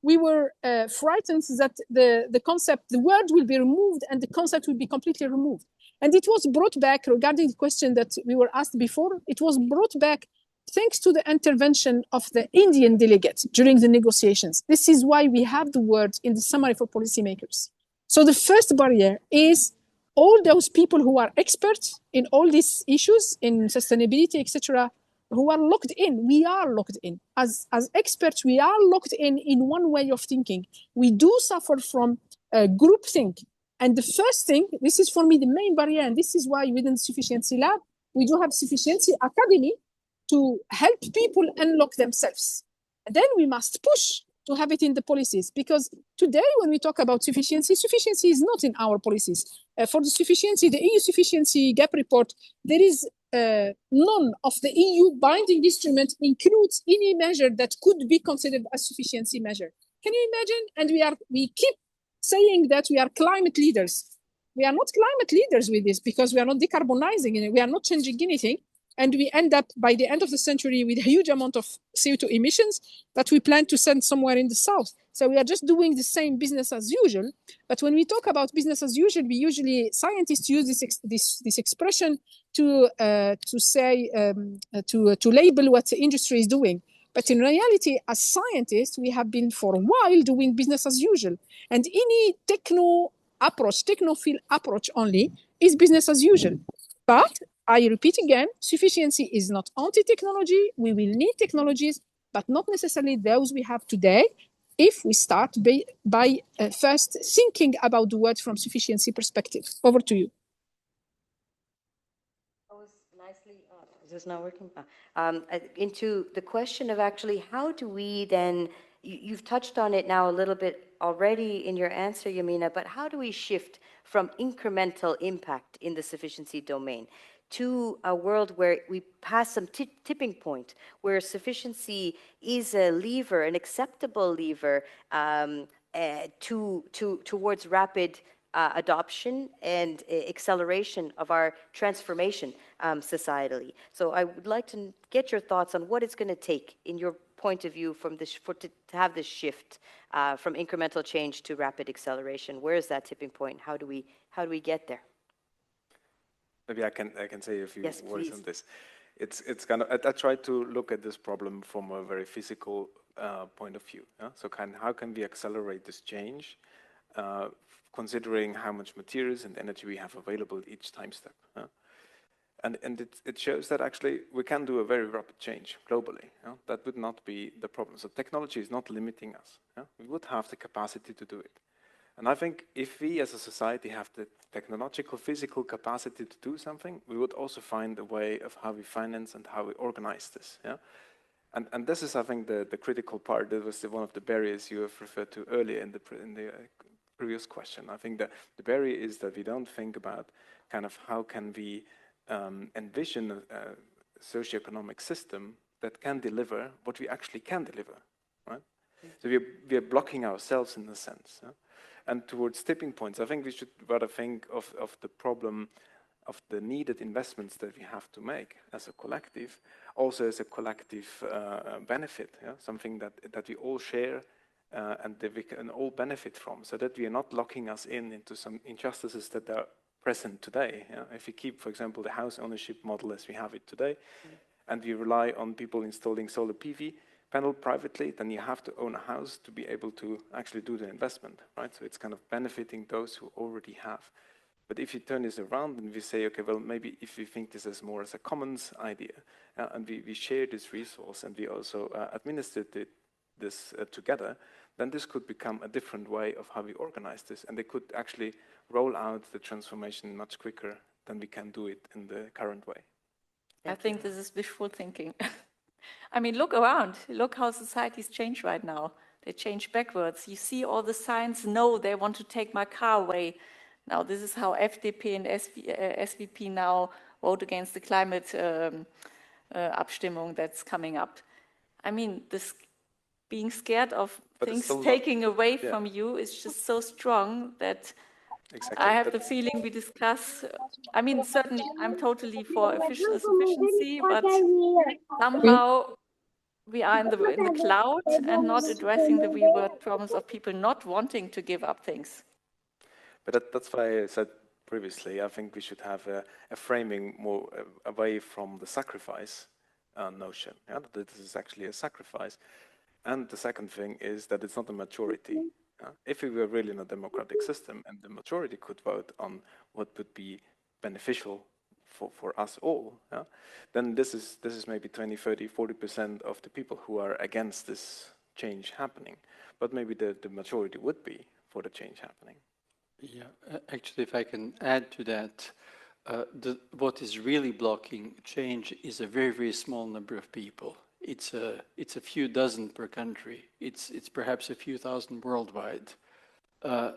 we were frightened that the word will be removed and the concept will be completely removed. And it was brought back, regarding the question that we were asked before, it was brought back thanks to the intervention of the Indian delegates during the negotiations. This is why we have the word in the summary for policymakers. So the first barrier is all those people who are experts in all these issues, in sustainability, etc., who are locked in. We are locked in. As experts, we are locked in one way of thinking. We do suffer from groupthink. And the first thing, this is for me the main barrier, and this is why within the Sufficiency Lab, we do have Sufficiency Academy to help people unlock themselves. And then we must push to have it in the policies, because today when we talk about sufficiency is not in our policies. For the sufficiency, the EU Sufficiency Gap Report, there is none of the EU binding instrument includes any measure that could be considered a sufficiency measure. Can you imagine? And we keep saying that we are climate leaders. We are not climate leaders with this, because we are not decarbonizing and we are not changing anything. And we end up by the end of the century with a huge amount of CO2 emissions that we plan to send somewhere in the south. So we are just doing the same business as usual. But when we talk about business as usual, we usually, scientists use this expression to say, to label what the industry is doing. But in reality, as scientists, we have been for a while doing business as usual. And any technophile approach only is business as usual. But I repeat again, sufficiency is not anti-technology. We will need technologies, but not necessarily those we have today, if we start by first thinking about the world from sufficiency perspective. Over to you. That was nicely. Is this not working? Into the question of actually, how do we then? You've touched on it now a little bit already in your answer, Yamina. But how do we shift from incremental impact in the sufficiency domain to a world where we pass some tipping point, where sufficiency is a lever, an acceptable lever towards rapid adoption and acceleration of our transformation societally. So I would like to get your thoughts on what it's going to take, in your point of view, from this to have this shift from incremental change to rapid acceleration. Where is that tipping point? How do we get there? Maybe I can say a few words on this. It's kind of, I try to look at this problem from a very physical point of view. Yeah? So how can we accelerate this change, considering how much materials and energy we have available at each time step? Yeah? And it shows that actually we can do a very rapid change globally. Yeah? That would not be the problem. So technology is not limiting us. Yeah? We would have the capacity to do it. And I think if we as a society have the technological, physical capacity to do something, we would also find a way of how we finance and how we organize this. Yeah? And this is, I think, the critical part. That was one of the barriers you have referred to earlier in the previous question. I think that the barrier is that we don't think about kind of how can we envision a socioeconomic system that can deliver what we actually can deliver, right? So we are blocking ourselves in a sense. Yeah? And towards tipping points, I think we should rather think of the problem of the needed investments that we have to make as a collective, also as a collective benefit, yeah? Something that we all share and that we can all benefit from, so that we are not locking us into some injustices that are present today. Yeah? If we keep, for example, the house ownership model as we have it today, and we rely on people installing solar PV panel privately, then you have to own a house to be able to actually do the investment, right? So it's kind of benefiting those who already have. But if you turn this around and we say, okay, well, maybe if we think this as more as a commons idea, and we share this resource and we also administer this together, then this could become a different way of how we organize this. And they could actually roll out the transformation much quicker than we can do it in the current way. I think this is wishful thinking. I mean, look around. Look how societies change right now. They change backwards. You see all the signs, no, they want to take my car away. Now, this is how FDP and SVP now vote against the climate Abstimmung that's coming up. I mean, this being scared of things taking away from you is just so strong that I have the feeling we discuss. I mean, certainly I'm totally for sufficiency, but somehow we are in the cloud and not addressing the real world problems of people not wanting to give up things. But that's why I said previously, I think we should have a framing more away from the sacrifice notion. Yeah? That this is actually a sacrifice. And the second thing is that it's not a majority. If we were really in a democratic system and the majority could vote on what would be beneficial for us all, yeah, then this is maybe 20, 30, 40% of the people who are against this change happening. But maybe the majority would be for the change happening. Yeah, actually, if I can add to that, what is really blocking change is a very, very small number of people. It's a few dozen per country. It's perhaps a few thousand worldwide. The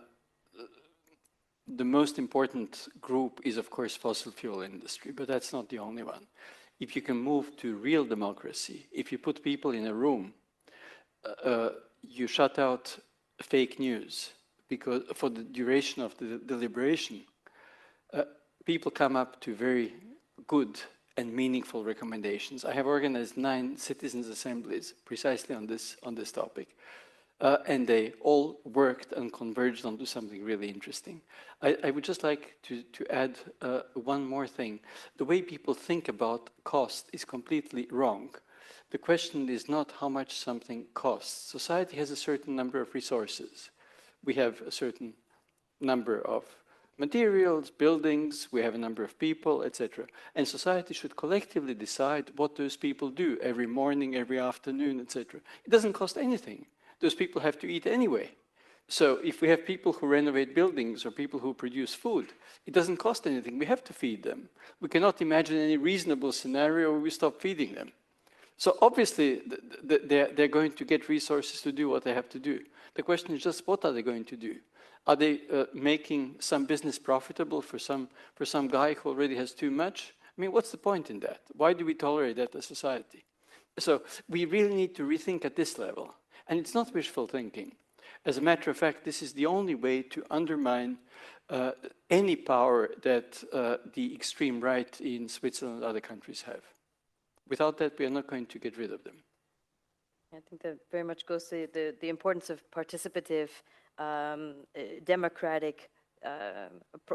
most important group is, of course, fossil fuel industry, but that's not the only one. If you can move to real democracy, if you put people in a room, you shut out fake news, because for the duration of the deliberation, people come up to very good and meaningful recommendations. I have organized 9 citizens' assemblies precisely on this topic. and they all worked and converged onto something really interesting. I would just like to add one more thing. The way people think about cost is completely wrong. The question is not how much something costs. Society has a certain number of resources. We have a certain number of materials, buildings, we have a number of people, etc. And society should collectively decide what those people do every morning, every afternoon, etc. It doesn't cost anything. Those people have to eat anyway. So if we have people who renovate buildings or people who produce food, it doesn't cost anything. We have to feed them. We cannot imagine any reasonable scenario where we stop feeding them. So obviously, they're going to get resources to do what they have to do. The question is just, what are they going to do? Are they making some business profitable for some guy who already has too much? I mean, what's the point in that? Why do we tolerate that as society? So we really need to rethink at this level. And it's not wishful thinking. As a matter of fact, this is the only way to undermine any power that the extreme right in Switzerland and other countries have. Without that, we are not going to get rid of them. I think that very much goes to the importance of participative, democratic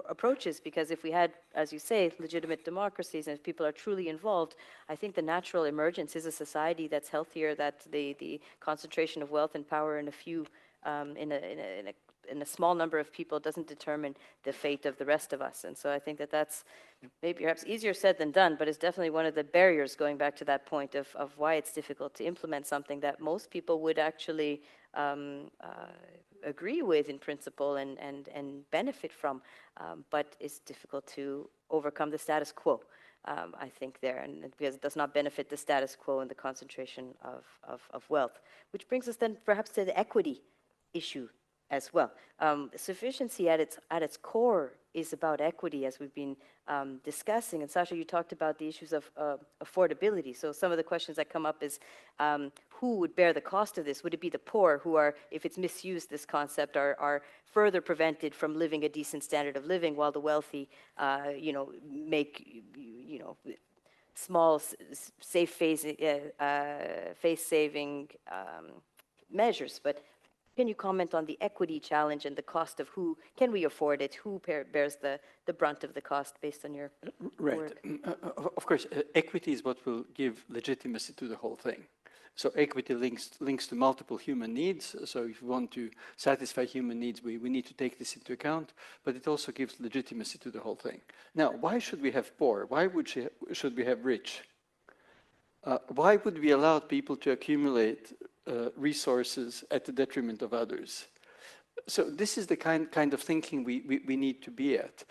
approaches, because if we had, as you say, legitimate democracies and if people are truly involved, I think the natural emergence is a society that's healthier, that the concentration of wealth and power in a few, in a small number of people doesn't determine the fate of the rest of us. And so I think that that's maybe perhaps easier said than done, but it's definitely one of the barriers, going back to that point of why it's difficult to implement something that most people would actually agree with in principle and benefit from, but it's difficult to overcome the status quo, I think there, and because it does not benefit the status quo and the concentration of wealth. Which brings us then perhaps to the equity issue as well. Sufficiency at its core is about equity, as we've been discussing. And Sascha, you talked about the issues of affordability. So some of the questions that come up is, who would bear the cost of this? Would it be the poor who are, if it's misused, this concept, are further prevented from living a decent standard of living, while the wealthy, make, small, safe face-saving measures? But can you comment on the equity challenge and the cost of who, can we afford it? Who bears the brunt of the cost based on your work? Of course, equity is what will give legitimacy to the whole thing. So equity links to multiple human needs. So if we want to satisfy human needs, we need to take this into account, but it also gives legitimacy to the whole thing. Now, why should we have poor? Why should we have rich? Why would we allow people to accumulate resources at the detriment of others? So this is the kind of thinking we need to be at.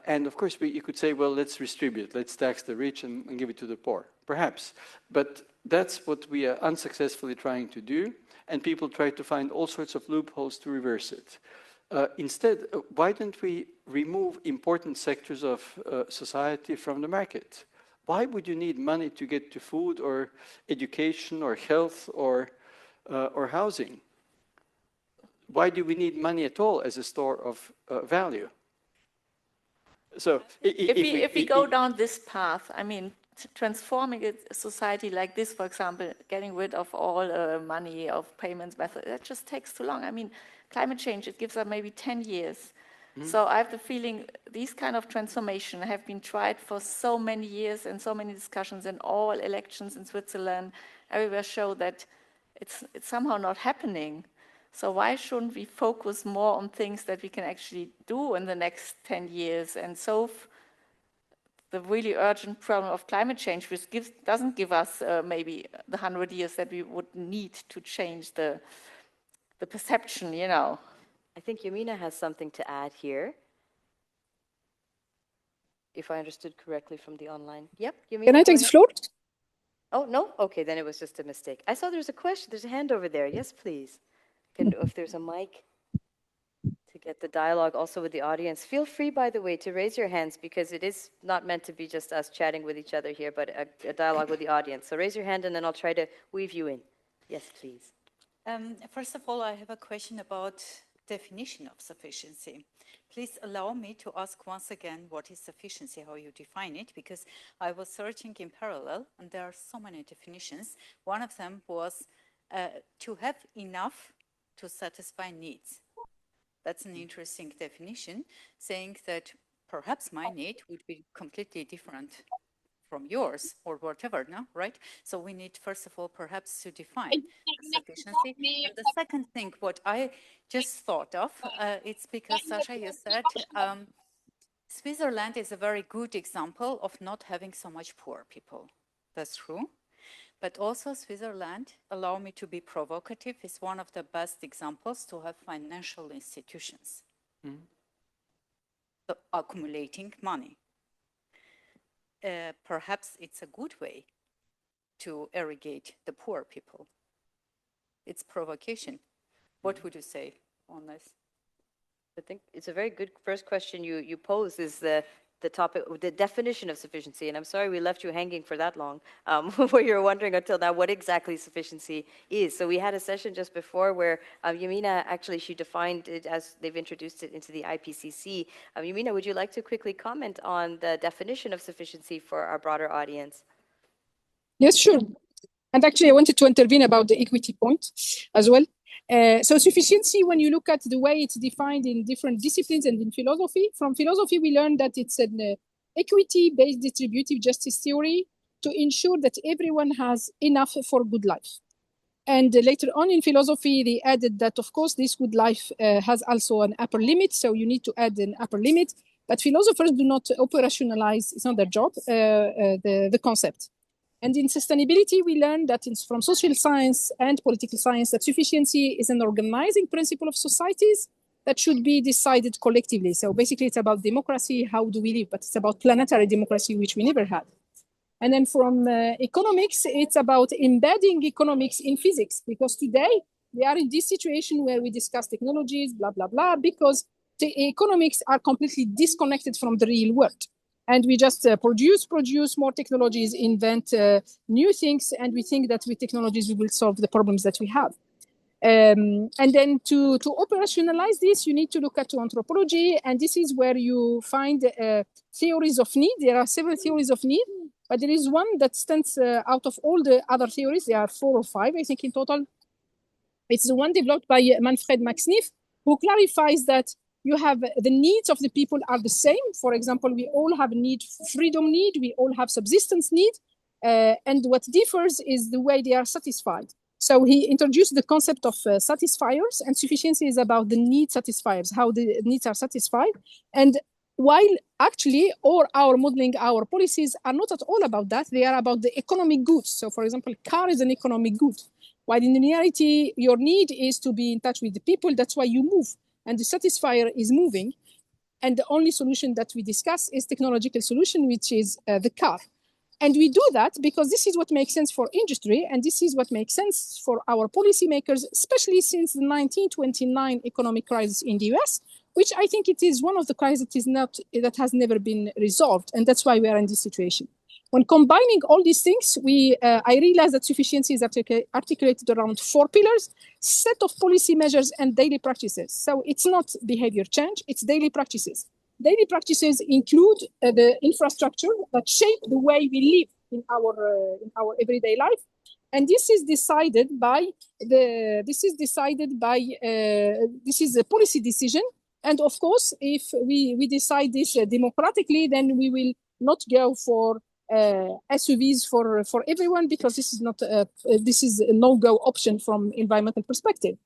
And of course, you could say, well, let's redistribute, let's tax the rich and give it to the poor. Perhaps. But that's what we are unsuccessfully trying to do. And people try to find all sorts of loopholes to reverse it. Instead, why don't we remove important sectors of society from the market? Why would you need money to get to food or education or health or housing? Why do we need money at all as a store of value? So if we go down this path, I mean, transforming a society like this, for example, getting rid of all money of payments method, that just takes too long. I mean, climate change, it gives us maybe 10 years. So I have the feeling these kind of transformation have been tried for so many years, and so many discussions, and all elections in Switzerland everywhere show that it's somehow not happening. So why shouldn't we focus more on things that we can actually do in the next 10 years and solve the really urgent problem of climate change, which doesn't give us maybe the 100 years that we would need to change the perception, I think Yamina has something to add here, if I understood correctly from the online. Yep, Yamina. Can I take the floor? Oh, no? Okay, then it was just a mistake. I saw there's a question. There's a hand over there. Yes, please. If there's a mic to get the dialogue also with the audience. Feel free, by the way, to raise your hands, because it is not meant to be just us chatting with each other here, but a dialogue with the audience. So raise your hand and then I'll try to weave you in. Yes, please. First of all, I have a question about definition of sufficiency. Please allow me to ask once again, what is sufficiency, how you define it, because I was searching in parallel and there are so many definitions. One of them was to have enough to satisfy needs. That's an interesting definition, saying that perhaps my need would be completely different from yours or whatever, no, right? So we need, first of all, perhaps to define sufficiency. And the second thing, what I just thought of, it's because, Sascha, you said Switzerland is a very good example of not having so much poor people. That's true. But also Switzerland, allow me to be provocative, is one of the best examples to have financial institutions accumulating money. Perhaps it's a good way to irrigate the poor people. It's provocation. What would you say on this? I think it's a very good first question you pose is the topic, the definition of sufficiency. And I'm sorry we left you hanging for that long, where you're wondering until now what exactly sufficiency is. So we had a session just before where Yamina, actually, she defined it as they've introduced it into the IPCC. Yamina, would you like to quickly comment on the definition of sufficiency for our broader audience? Yes, sure. And actually, I wanted to intervene about the equity point as well. So sufficiency, when you look at the way it's defined in different disciplines and in philosophy, from philosophy, we learned that it's an equity-based distributive justice theory to ensure that everyone has enough for good life. And later on in philosophy, they added that, of course, this good life has also an upper limit. So you need to add an upper limit. But philosophers do not operationalize, it's not their job, the concept. And in sustainability, we learned that from social science and political science that sufficiency is an organizing principle of societies that should be decided collectively. So basically, it's about democracy, how do we live? But it's about planetary democracy, which we never had. And then from economics, it's about embedding economics in physics, because today we are in this situation where we discuss technologies, blah, blah, blah, because the economics are completely disconnected from the real world. And we just produce more technologies, invent new things, and we think that with technologies we will solve the problems that we have. And then to operationalize this, you need to look at anthropology, and this is where you find theories of need. There are several theories of need, but there is one that stands out of all the other theories. There are 4 or 5, I think, in total. It's the one developed by Manfred Max Neef, who clarifies that you have the needs of the people are the same. For example, we all have freedom need, we all have subsistence need, and what differs is the way they are satisfied. So he introduced the concept of satisfiers, and sufficiency is about the need satisfiers, how the needs are satisfied. And while actually all our modeling, our policies are not at all about that, they are about the economic goods. So for example, car is an economic good, while in reality, your need is to be in touch with the people, that's why you move. And the satisfier is moving. And the only solution that we discuss is technological solution, which is the car. And we do that because this is what makes sense for industry. And this is what makes sense for our policymakers, especially since the 1929 economic crisis in the US, which I think it is one of the crises that has never been resolved. And that's why we are in this situation. When combining all these things, I realized that sufficiency is articulated around 4 pillars, set of policy measures and daily practices. So it's not behavior change, it's daily practices. Daily practices include the infrastructure that shape the way we live in our everyday life. And this is decided by this is a policy decision. And of course, if we decide this democratically, then we will not go for SUVs for everyone, because this is a no-go option from environmental perspective.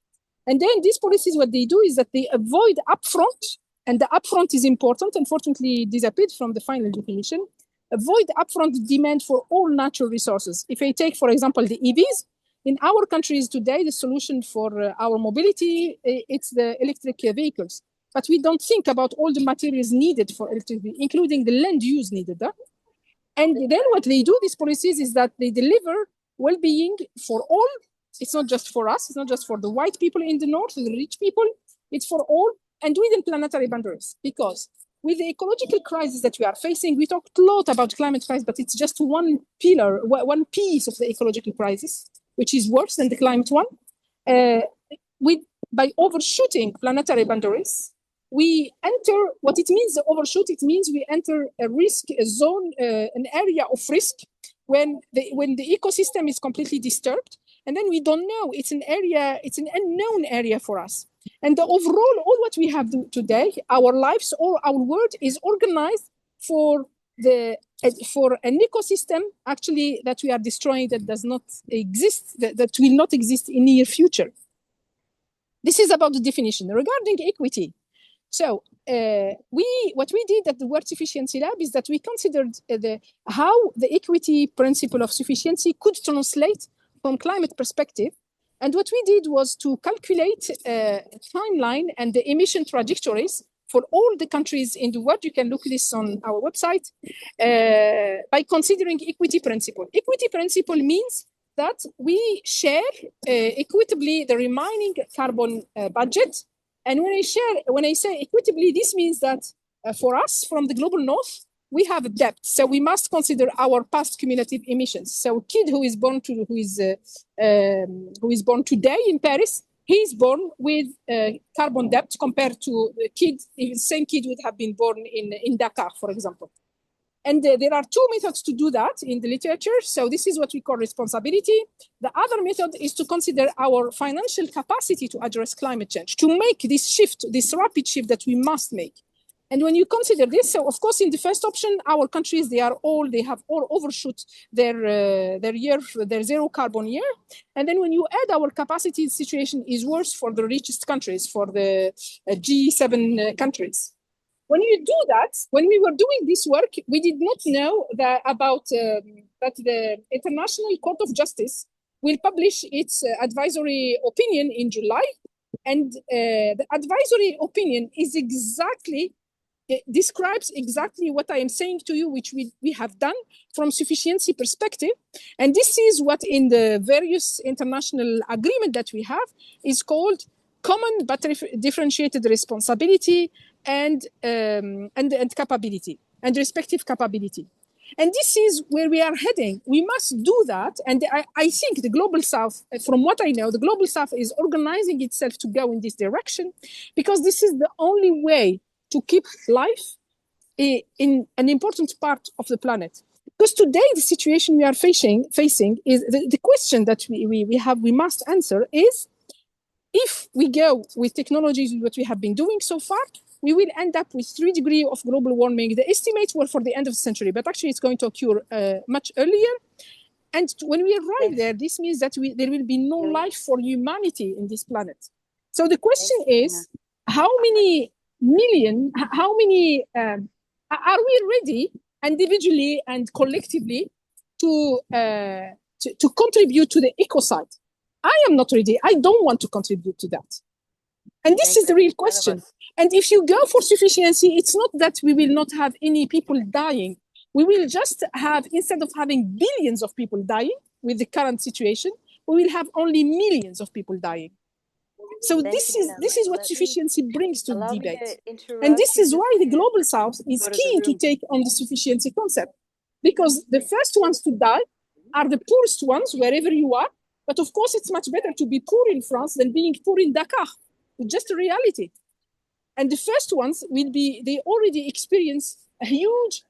And then these policies, what they do is that they avoid upfront, and the upfront is important, unfortunately disappeared from the final definition, avoid upfront demand for all natural resources. If I take, for example, the EVs, in our countries today, the solution for our mobility, it's the electric vehicles. But we don't think about all the materials needed for electric vehicles, including the land use needed. And then what they do, these policies, is that they deliver well-being for all. It's not just for us. It's not just for the white people in the north, the rich people. It's for all, and within planetary boundaries. Because with the ecological crisis that we are facing, we talked a lot about climate crisis, but it's just one pillar, one piece of the ecological crisis, which is worse than the climate one. By overshooting planetary boundaries, we enter, what it means, the overshoot, it means we enter a risk, a zone, an area of risk when the ecosystem is completely disturbed. and then we don't know. It's an area, it's an unknown area for us. And the overall, all what we have today, our lives, all our world is organized for an ecosystem actually that we are destroying, that does not exist, that will not exist in near future. This is about the definition. Regarding equity, so what we did at the World Sufficiency Lab is that we considered how the equity principle of sufficiency could translate from climate perspective. And what we did was to calculate a timeline and the emission trajectories for all the countries in the world. You can look this on our website by considering equity principle. Equity principle means that we share equitably the remaining carbon budget. And when I say equitably, this means that for us from the global north, we have a debt. So we must consider our past cumulative emissions. So a kid who is born today in Paris, he is born with carbon debt compared to the kid, the same kid would have been born in Dakar, for example. And there are two methods to do that in the literature. So this is what we call responsibility. The other method is to consider our financial capacity to address climate change, to make this shift, this rapid shift that we must make. And when you consider this, so of course, in the first option, our countries, they have all overshoot their zero carbon year. And then when you add our capacity, the situation is worse for the richest countries, for the G7 countries. When you do that, when we were doing this work, we did not know that the International Court of Justice will publish its advisory opinion in July. And the advisory opinion is describes exactly what I am saying to you, which we have done from sufficiency perspective. And this is what in the various international agreement that we have is called common but differentiated responsibility and capability and respective capability. And this is where we are heading. We must do that. And I think the Global South, from what I know, the Global South is organizing itself to go in this direction, because this is the only way to keep life in an important part of the planet. Because today, the situation we are facing is the question that we must answer is, if we go with technologies, what we have been doing so far, we will end up with 3 degrees of global warming. The estimates were for the end of the century, but actually it's going to occur much earlier. And when we arrive there, this means that there will be no life for humanity in this planet. So the question is, how many are we ready individually and collectively to contribute to the ecocide? I am not ready. I don't want to contribute to that. And this is the real question. And if you go for sufficiency, it's not that we will not have any people dying. We will just have, instead of having billions of people dying with the current situation, we will have only millions of people dying. So this is what sufficiency brings to the debate. And this is why the Global South is keen to take on the sufficiency concept. Because the first ones to die are the poorest ones, wherever you are. But of course, it's much better to be poor in France than being poor in Dakar. It's just a reality. And the first ones will be, they already experience a huge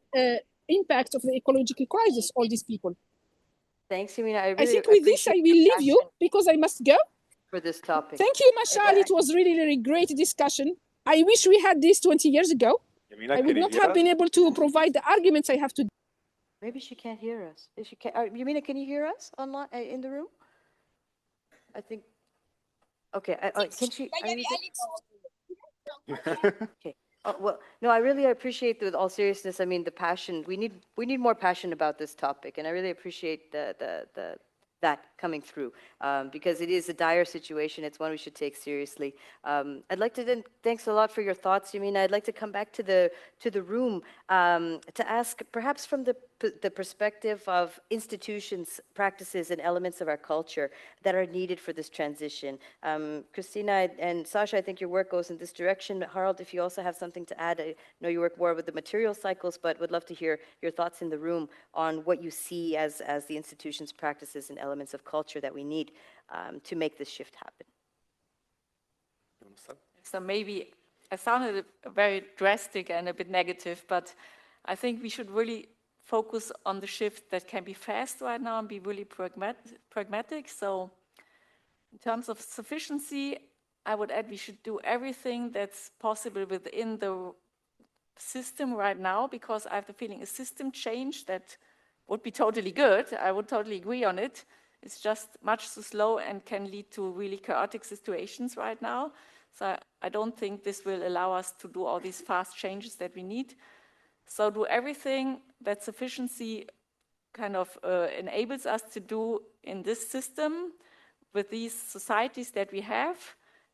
impact of the ecological crisis, all these people. Thanks, Yamina. I think with this, I will leave you because I must go. For this topic. Thank you, Mashael. It was really, really great discussion. I wish we had this 20 years ago. Yamina, I would not have been able to provide the arguments I have to. Maybe she can't hear us. If she can't, Yamina, can you hear us online in the room? I think. Okay. Can she? Okay. Well, no, I really appreciate, with all seriousness, I mean, the passion. We need more passion about this topic, and I really appreciate that coming through, because it is a dire situation. It's one we should take seriously. I'd like to then, thanks a lot for your thoughts, Yamina. I'd like to come back to the room to ask, perhaps from the perspective of institutions, practices, and elements of our culture that are needed for this transition. Christina and Sascha, I think your work goes in this direction. Harald, if you also have something to add, I know you work more with the material cycles, but would love to hear your thoughts in the room on what you see as the institutions, practices, and elements of culture that we need to make this shift happen. So maybe I sounded very drastic and a bit negative, but I think we should really focus on the shift that can be fast right now and be really pragmatic. So In terms of sufficiency, I would add we should do everything that's possible within the system right now, because I have the feeling a system change that would be totally good. I would totally agree on it. It's just much too slow and can lead to really chaotic situations right now. So I don't think this will allow us to do all these fast changes that we need. So do everything that sufficiency kind of enables us to do in this system with these societies that we have,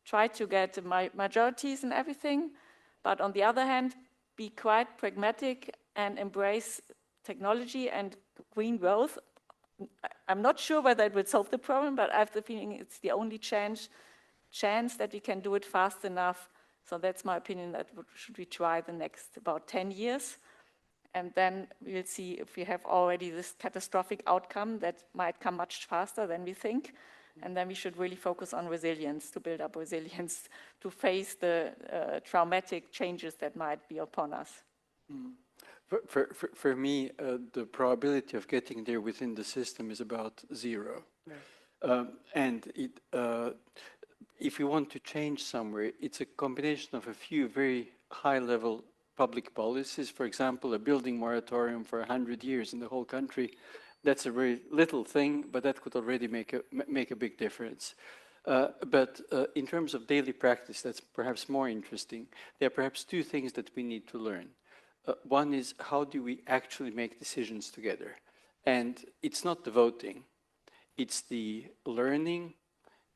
try to get majorities and everything, but on the other hand, be quite pragmatic and embrace technology and green growth. I'm not sure whether it will solve the problem, but I have the feeling it's the only chance that we can do it fast enough. So that's my opinion, that should we try the next about 10 years. And then we'll see if we have already this catastrophic outcome that might come much faster than we think. And then we should really focus on resilience, to build up resilience, to face the traumatic changes that might be upon us. For me, the probability of getting there within the system is about 0. Right. And if you want to change somewhere, it's a combination of a few very high-level public policies. For example, a building moratorium for 100 years in the whole country. That's a very little thing, but that could already make a big difference. But in terms of daily practice, that's perhaps more interesting. There are perhaps 2 things that we need to learn. One is, how do we actually make decisions together? And it's not the voting, it's the learning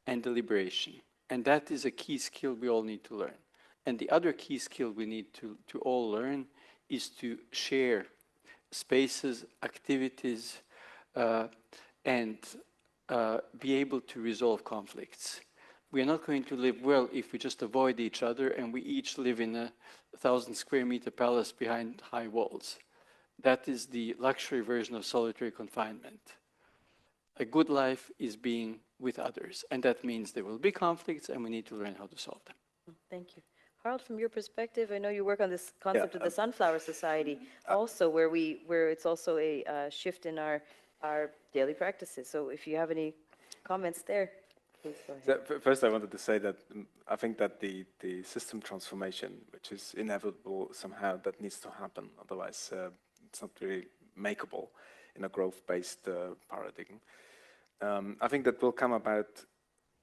and deliberation. And that is a key skill we all need to learn. And the other key skill we need to all learn is to share spaces, activities, and be able to resolve conflicts. We are not going to live well if we just avoid each other and we each live in a 1,000 square meter palace behind high walls. That is the luxury version of solitary confinement. A good life is being with others, and that means there will be conflicts and we need to learn how to solve them. Thank you. Harald, from your perspective, I know you work on this concept of the Sunflower Society also, where it's also a shift in our daily practices. So if you have any comments there, please go ahead. So first, I wanted to say that I think that the system transformation, which is inevitable somehow, that needs to happen. Otherwise, it's not really makeable in a growth-based paradigm. I think that will come about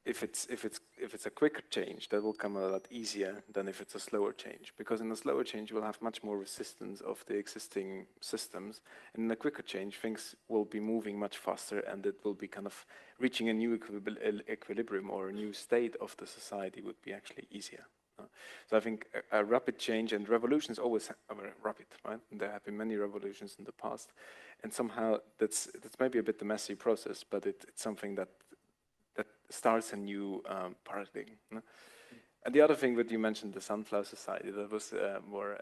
if it's a quicker change, that will come a lot easier than if it's a slower change. Because in a slower change, we'll have much more resistance of the existing systems. And in a quicker change, things will be moving much faster, and it will be kind of reaching a new equilibrium or a new state of the society would be actually easier. So I think a rapid change, and revolutions always are rapid, right? And there have been many revolutions in the past. And somehow that's maybe a bit the messy process, but it's something that starts a new paradigm. And the other thing that you mentioned, the Sunflower Society, that was more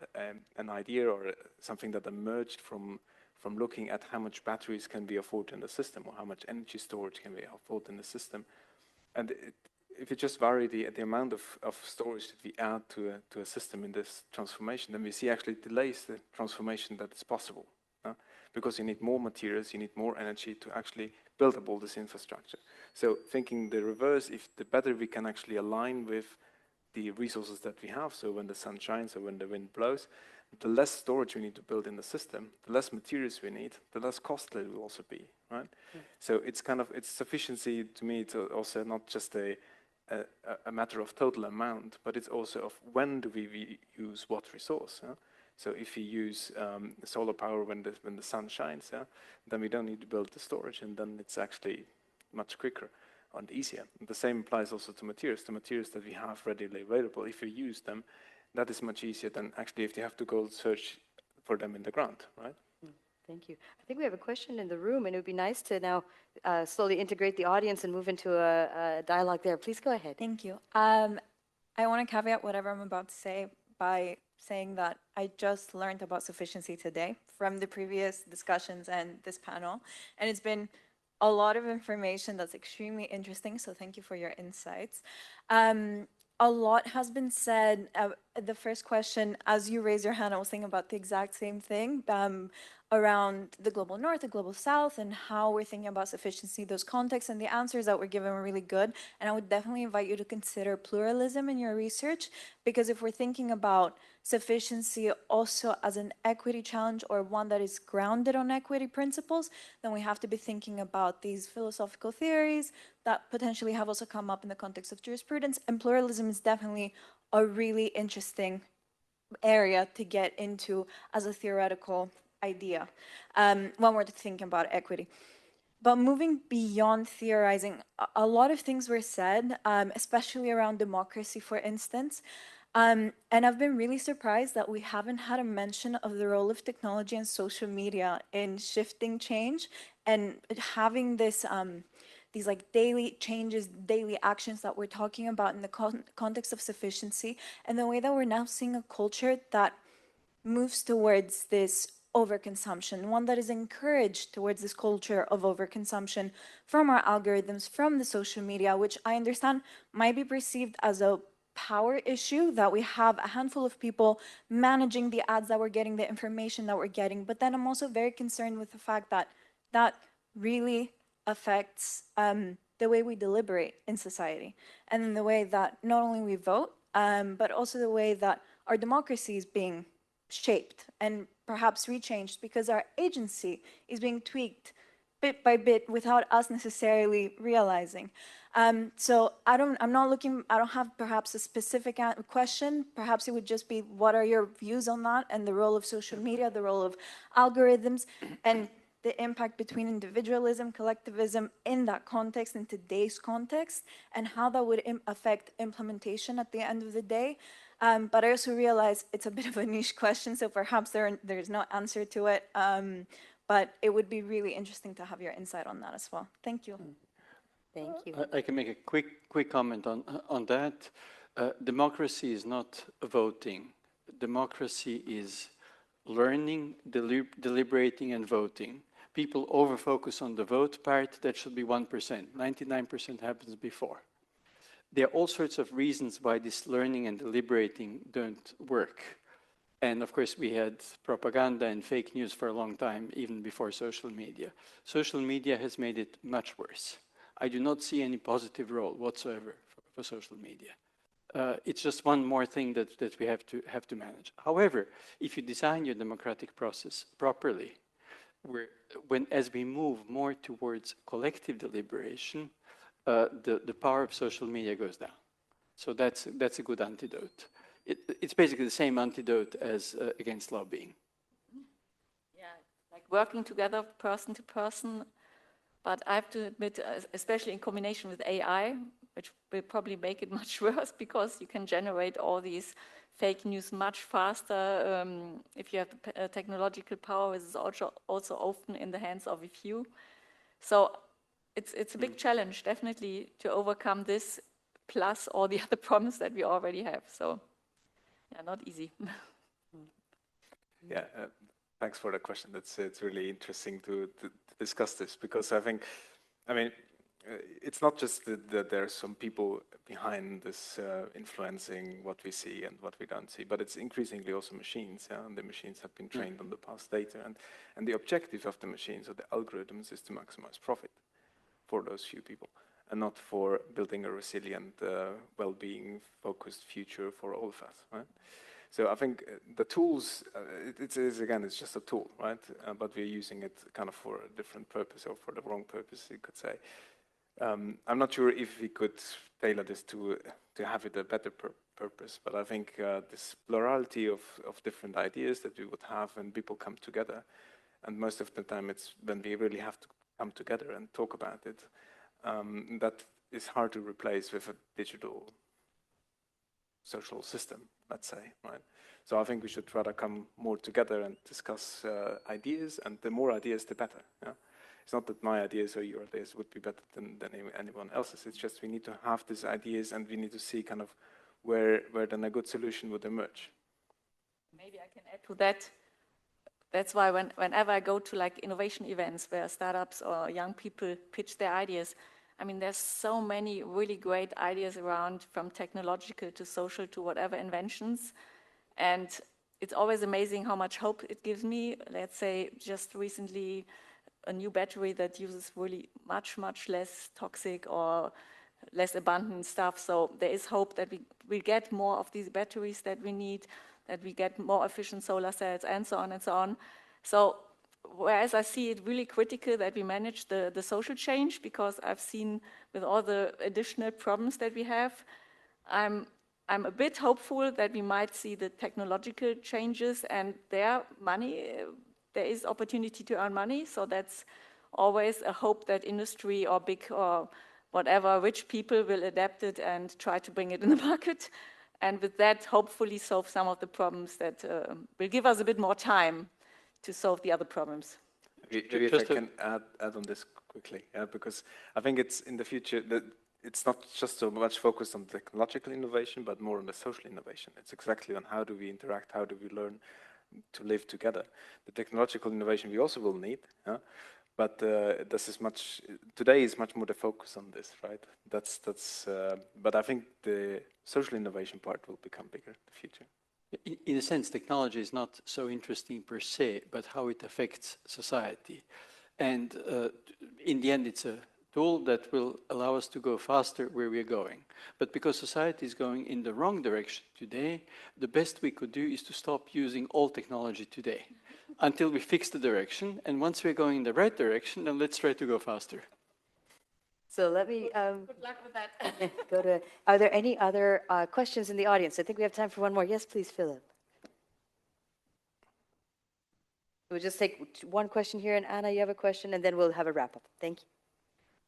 an idea or something that emerged from looking at how much batteries can be afforded in the system, or how much energy storage can be afforded in the system. And if you just vary the amount of storage that we add to a system in this transformation, then we see actually delays the transformation that is possible. Because you need more materials, you need more energy to actually build up all this infrastructure. So thinking the reverse, if the better we can actually align with the resources that we have, so when the sun shines or when the wind blows, the less storage we need to build in the system, the less materials we need, the less costly it will also be, right? Yeah. So it's sufficiency to me. It's also not just a matter of total amount, but it's also of when do we use what resource. So if you use solar power when the sun shines, then we don't need to build the storage, and then it's actually much quicker and easier. And the same applies also to materials. The materials that we have readily available, if you use them, that is much easier than actually if you have to go search for them in the ground, right? Thank you. I think we have a question in the room, and it would be nice to now slowly integrate the audience and move into a dialogue there. Please go ahead. Thank you. I want to caveat whatever I'm about to say by saying that I just learned about sufficiency today from the previous discussions and this panel. And it's been a lot of information that's extremely interesting, so thank you for your insights. a lot has been said. The first question, as you raised your hand, I was thinking about the exact same thing around the global north, the global south, and how we're thinking about sufficiency, those contexts, and the answers that were given were really good. And I would definitely invite you to consider pluralism in your research, because if we're thinking about sufficiency also as an equity challenge or one that is grounded on equity principles, then we have to be thinking about these philosophical theories that potentially have also come up in the context of jurisprudence. And pluralism is definitely a really interesting area to get into as a theoretical idea when we're thinking about equity. But moving beyond theorizing, a lot of things were said, especially around democracy, for instance. And I've been really surprised that we haven't had a mention of the role of technology and social media in shifting change and having this, these like daily changes, daily actions that we're talking about in the context of sufficiency, and the way that we're now seeing a culture that moves towards this overconsumption, one that is encouraged towards this culture of overconsumption from our algorithms, from the social media, which I understand might be perceived as a power issue, that we have a handful of people managing the ads that we're getting, the information that we're getting. But then I'm also very concerned with the fact that that really affects the way we deliberate in society, and in the way that not only we vote, but also the way that our democracy is being shaped and perhaps rechanged, because our agency is being tweaked bit by bit without us necessarily realizing. So I don't have perhaps a specific question. Perhaps it would just be, what are your views on that and the role of social media, the role of algorithms, and the impact between individualism, collectivism in that context, in today's context, and how that would affect implementation at the end of the day. But I also realize it's a bit of a niche question, so perhaps there's no answer to it. But it would be really interesting to have your insight on that as well. Thank you. Thank you. I can make a quick comment on that. Democracy is not voting. Democracy is learning, deliberating, and voting. People over-focus on the vote part. That should be 1%. 99% happens before. There are all sorts of reasons why this learning and deliberating don't work. And of course, we had propaganda and fake news for a long time, even before social media. Social media has made it much worse. I do not see any positive role whatsoever for social media. It's just one more thing that we have to manage. However, if you design your democratic process properly, as we move more towards collective deliberation, the power of social media goes down. So that's a good antidote. It's basically the same antidote as against lobbying. Yeah, like working together person to person. But I have to admit, especially in combination with AI, which will probably make it much worse, because you can generate all these fake news much faster if you have the technological power, which is also often in the hands of a few. So it's a big challenge, definitely, to overcome this, plus all the other problems that we already have. So, yeah, not easy. Yeah, thanks for the question. It's really interesting to discuss this, because I mean, it's not just that there are some people behind this influencing what we see and what we don't see, but it's increasingly also machines, and the machines have been trained on the past data, and the objective of the machines or the algorithms is to maximize profit for those few people, and not for building a resilient, well-being focused future for all of us, right? So I think the tools, it's just a tool, right? But we're using it kind of for a different purpose, or for the wrong purpose, you could say. I'm not sure if we could tailor this to have it a better purpose, but I think this plurality of different ideas that we would have when people come together, and most of the time it's when we really have to come together and talk about it, that is hard to replace with a digital social system, let's say, right? So I think we should rather come more together and discuss ideas, and the more ideas, the better. Yeah? It's not that my ideas or your ideas would be better than anyone else's. It's just we need to have these ideas, and we need to see kind of where then a good solution would emerge. Maybe I can add to that. That's why whenever I go to like innovation events where startups or young people pitch their ideas, I mean, there's so many really great ideas around, from technological to social to whatever inventions. And it's always amazing how much hope it gives me. Let's say just recently, a new battery that uses really much less toxic or less abundant stuff. So there is hope that we get more of these batteries that we need, that we get more efficient solar cells, and so on and so on. So whereas I see it really critical that we manage the social change, because I've seen with all the additional problems that we have, I'm a bit hopeful that we might see the technological changes and their money. There is opportunity to earn money, so that's always a hope that industry or big or whatever rich people will adapt it and try to bring it in the market. And with that, hopefully solve some of the problems that will give us a bit more time to solve the other problems. Maybe if I can add on this quickly, because I think it's in the future that it's not just so much focused on technological innovation, but more on the social innovation. It's exactly on how do we interact, how do we learn to live together. The technological innovation we also will need, but this is today is much more the focus on this, right? But I think the social innovation part will become bigger in the future. In a sense, technology is not so interesting per se, but how it affects society. And in the end, it's a tool that will allow us to go faster where we're going. But because society is going in the wrong direction today, the best we could do is to stop using all technology today until we fix the direction. And once we're going in the right direction, then let's try to go faster. So let me Good luck with that. are there any other questions in the audience? I think we have time for one more. Yes, please, Philip. We'll just take one question here, and Anna, you have a question, and then we'll have a wrap up. Thank you.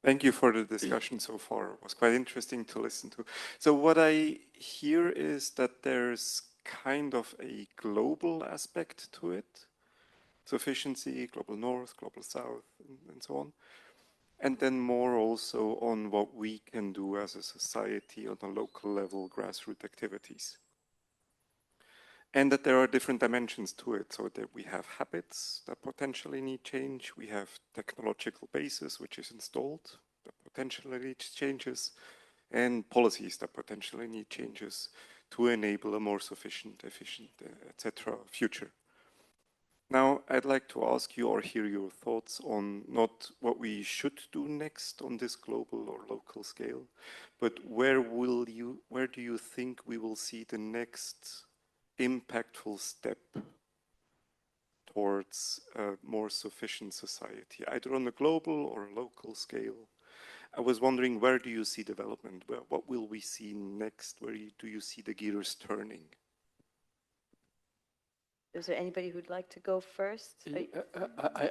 Thank you for the discussion so far. It was quite interesting to listen to. So what I hear is that there's kind of a global aspect to it. Sufficiency, global north, global south, and so on. And then more also on what we can do as a society on a local level, grassroots activities. And that there are different dimensions to it, so that we have habits that potentially need change, we have technological basis which is installed that potentially needs changes, and policies that potentially need changes to enable a more sufficient, efficient, etc. future. Now, I'd like to ask you or hear your thoughts on not what we should do next on this global or local scale, but where do you think we will see the next impactful step towards a more sufficient society, either on a global or a local scale? I was wondering, where do you see development? What will we see next? Where do you see the gears turning? Is there anybody who'd like to go first?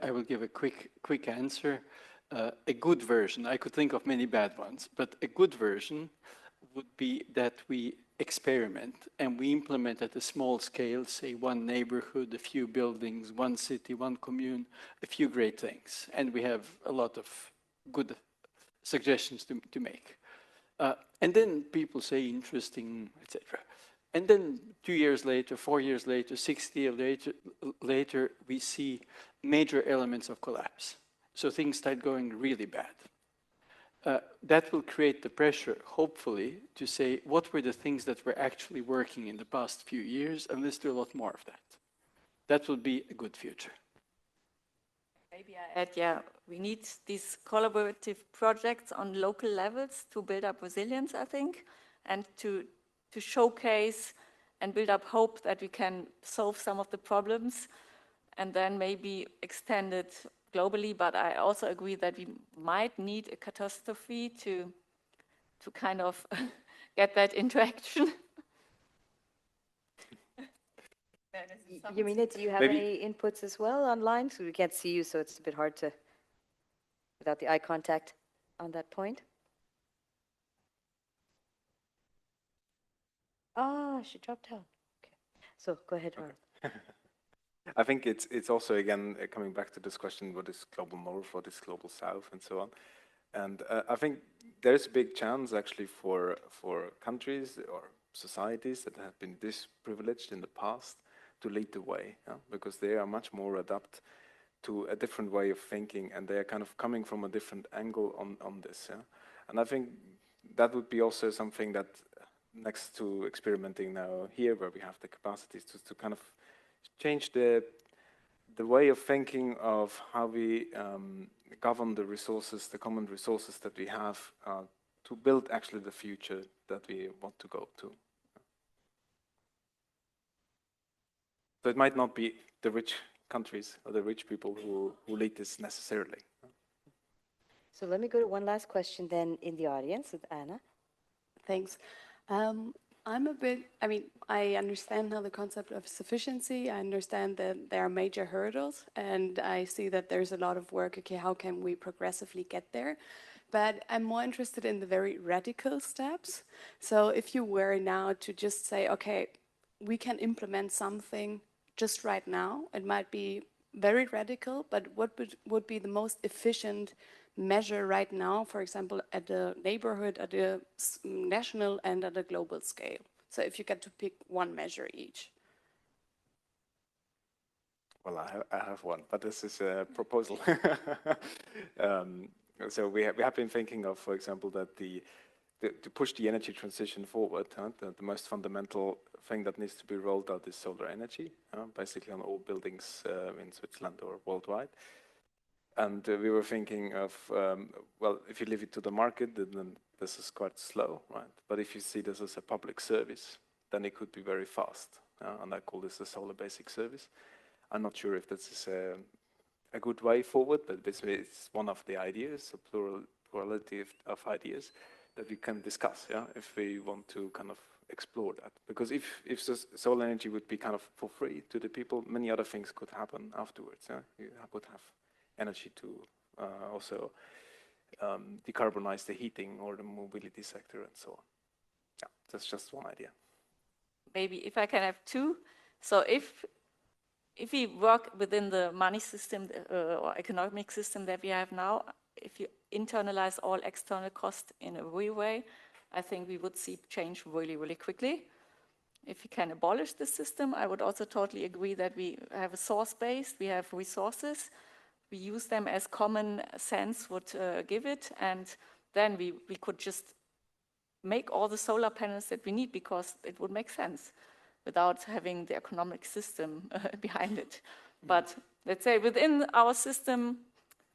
I will give a quick answer. A good version, I could think of many bad ones, but a good version would be that we experiment and we implement at a small scale, say one neighborhood, a few buildings, one city, one commune, a few great things. And we have a lot of good suggestions to make. And then people say interesting, etc. And then 2 years later, 4 years later, 6 years later, we see major elements of collapse. So things start going really bad. That will create the pressure, hopefully, to say, what were the things that were actually working in the past few years, and let's do a lot more of that. That will be a good future. Maybe I add, yeah, we need these collaborative projects on local levels to build up resilience, I think, and to showcase and build up hope that we can solve some of the problems, and then maybe extend it globally. But I also agree that we might need a catastrophe to kind of get that interaction. Yamina, do you have any inputs as well online? So we can't see you, so it's a bit hard to, without the eye contact on that point. Ah, she dropped out. Okay. So go ahead, Harald. Okay. I think it's also, again, coming back to this question, what is global north, what is global south, and so on. And I think there's a big chance, actually, for countries or societies that have been disprivileged in the past to lead the way, because they are much more adapt to a different way of thinking, and they are kind of coming from a different angle on this. And I think that would be also something that, next to experimenting now here, where we have the capacities to kind of change the way of thinking of how we govern the resources, the common resources that we have, to build actually the future that we want to go to. So it might not be the rich countries or the rich people who lead this necessarily. So let me go to one last question then in the audience with Anna. Thanks. I'm a bit, I mean, I understand now the concept of sufficiency. I understand that there are major hurdles, and I see that there's a lot of work. Okay, how can we progressively get there? But I'm more interested in the very radical steps. So if you were now to just say, okay, we can implement something just right now, it might be very radical, but what would be the most efficient measure right now, for example, at the neighborhood, at the national and at a global scale? So if you get to pick one measure each. Well, I have one, but this is a proposal. So we have been thinking of, for example, that to push the energy transition forward, the most fundamental thing that needs to be rolled out is solar energy, basically on all buildings in Switzerland or worldwide. And we were thinking of, well, if you leave it to the market, then this is quite slow, right? But if you see this as a public service, then it could be very fast. And I call this a solar basic service. I'm not sure if this is a good way forward, but it's one of the ideas, a plurality of ideas that we can discuss, if we want to kind of explore that. Because if solar energy would be kind of for free to the people, many other things could happen afterwards. You would have energy to also decarbonize the heating or the mobility sector and so on. Yeah, that's just one idea. Maybe if I can have two. So if we work within the money system or economic system that we have now, if you internalize all external costs in a real way, I think we would see change really, really quickly. If you can abolish the system, I would also totally agree that we have a source base, we have resources, we use them as common sense would give it, and then we could just make all the solar panels that we need because it would make sense without having the economic system behind it. But let's say within our system,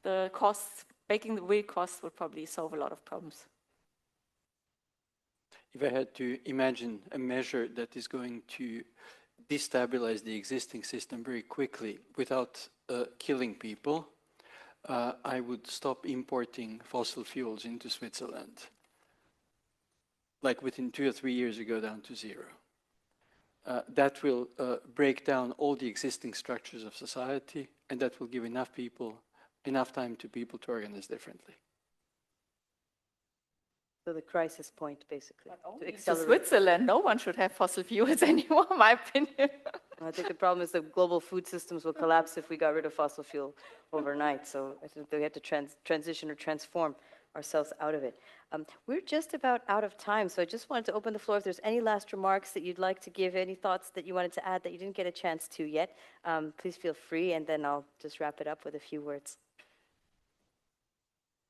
the costs, making the real costs would probably solve a lot of problems. If I had to imagine a measure that is going to destabilize the existing system very quickly without killing people, I would stop importing fossil fuels into Switzerland. Like within 2 or 3 years, you go down to zero. That will break down all the existing structures of society, and that will give enough time to people to organize differently. So the crisis point, basically. To accelerate. Switzerland, no one should have fossil fuels anymore, in my opinion. I think the problem is that global food systems will collapse if we got rid of fossil fuel overnight. So I think that we have to transition or transform ourselves out of it. We're just about out of time, so I just wanted to open the floor. If there's any last remarks that you'd like to give, any thoughts that you wanted to add that you didn't get a chance to yet, please feel free, and then I'll just wrap it up with a few words.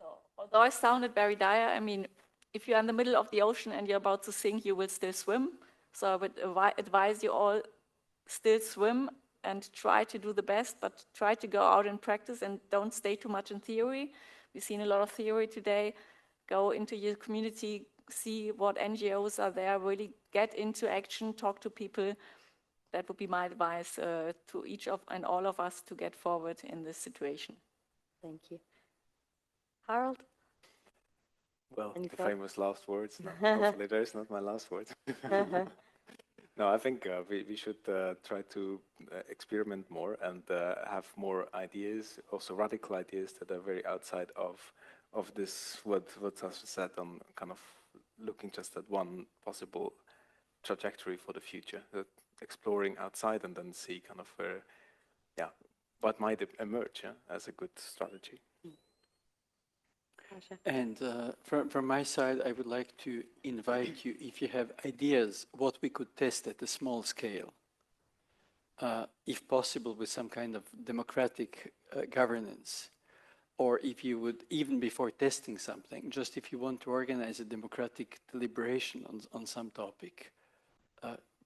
So, although I sounded very dire, I mean, if you're in the middle of the ocean and you're about to sink, you will still swim. So I would advise you all still swim and try to do the best, but try to go out and practice and don't stay too much in theory. We've seen a lot of theory today. Go into your community, see what NGOs are there, really get into action, talk to people. That would be my advice to each and all of us to get forward in this situation. Thank you. Harald? Well, the famous last words. No, hopefully there's not my last words. No, I think we should try to experiment more and have more ideas, also radical ideas that are very outside of this, what Sascha said, on kind of looking just at one possible trajectory for the future, exploring outside and then see kind of where, what might emerge as a good strategy. And from my side, I would like to invite you, if you have ideas, what we could test at a small scale, if possible with some kind of democratic governance, or if you would, even before testing something, just if you want to organize a democratic deliberation on some topic,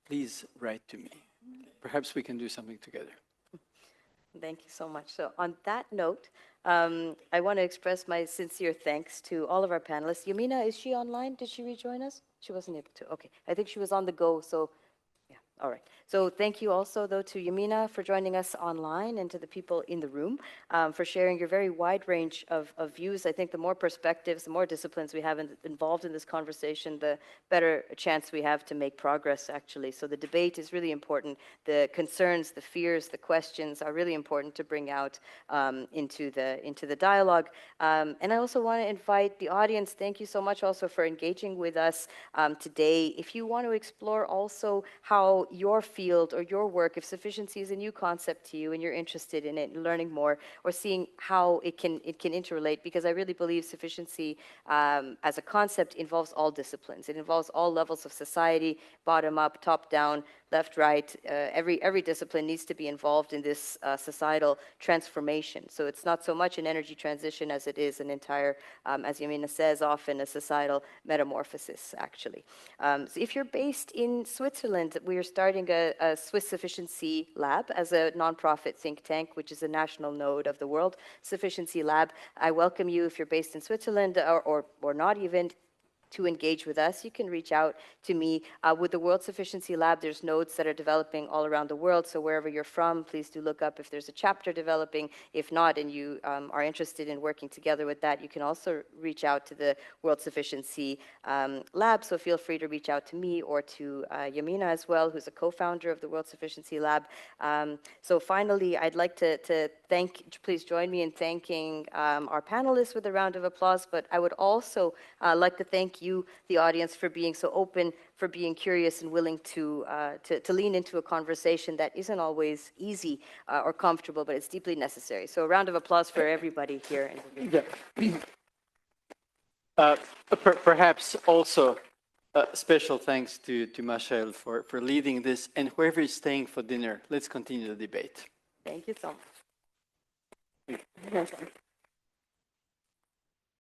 please write to me. Perhaps we can do something together. Thank you so much. So on that note, I want to express my sincere thanks to all of our panelists. Yamina, is she online? Did she rejoin us? She wasn't able to. Okay. I think she was on the go, so yeah. All right. So thank you also, though, to Yamina for joining us online and to the people in the room for sharing your very wide range of views. I think the more perspectives, the more disciplines we have involved in this conversation, the better chance we have to make progress, actually. So the debate is really important. The concerns, the fears, the questions are really important to bring out into the dialogue. And I also want to invite the audience, thank you so much also for engaging with us today. If you want to explore also how your field or your work, if sufficiency is a new concept to you and you're interested in it, learning more or seeing how it can interrelate, because I really believe sufficiency as a concept involves all disciplines. It involves all levels of society, bottom up, top down, left, right. Every discipline needs to be involved in this societal transformation. So it's not so much an energy transition as it is an entire, as Yamina says, often a societal metamorphosis, actually. So if you're based in Switzerland, we are starting a Swiss Sufficiency Lab as a nonprofit think tank, which is a national node of the World Sufficiency Lab. I welcome you if you're based in Switzerland or not even, to engage with us. You can reach out to me. With the World Sufficiency Lab, there's nodes that are developing all around the world, so wherever you're from, please do look up if there's a chapter developing. If not, and you are interested in working together with that, you can also reach out to the World Sufficiency Lab, so feel free to reach out to me or to Yamina as well, who's a co-founder of the World Sufficiency Lab. So finally, I'd like to please join me in thanking our panelists with a round of applause, but I would also like to thank you, the audience, for being so open, for being curious and willing to lean into a conversation that isn't always easy or comfortable, but it's deeply necessary. So a round of applause for everybody here. Perhaps also special thanks to Mashael for leading this, and whoever is staying for dinner, let's continue the debate. Thank you so much.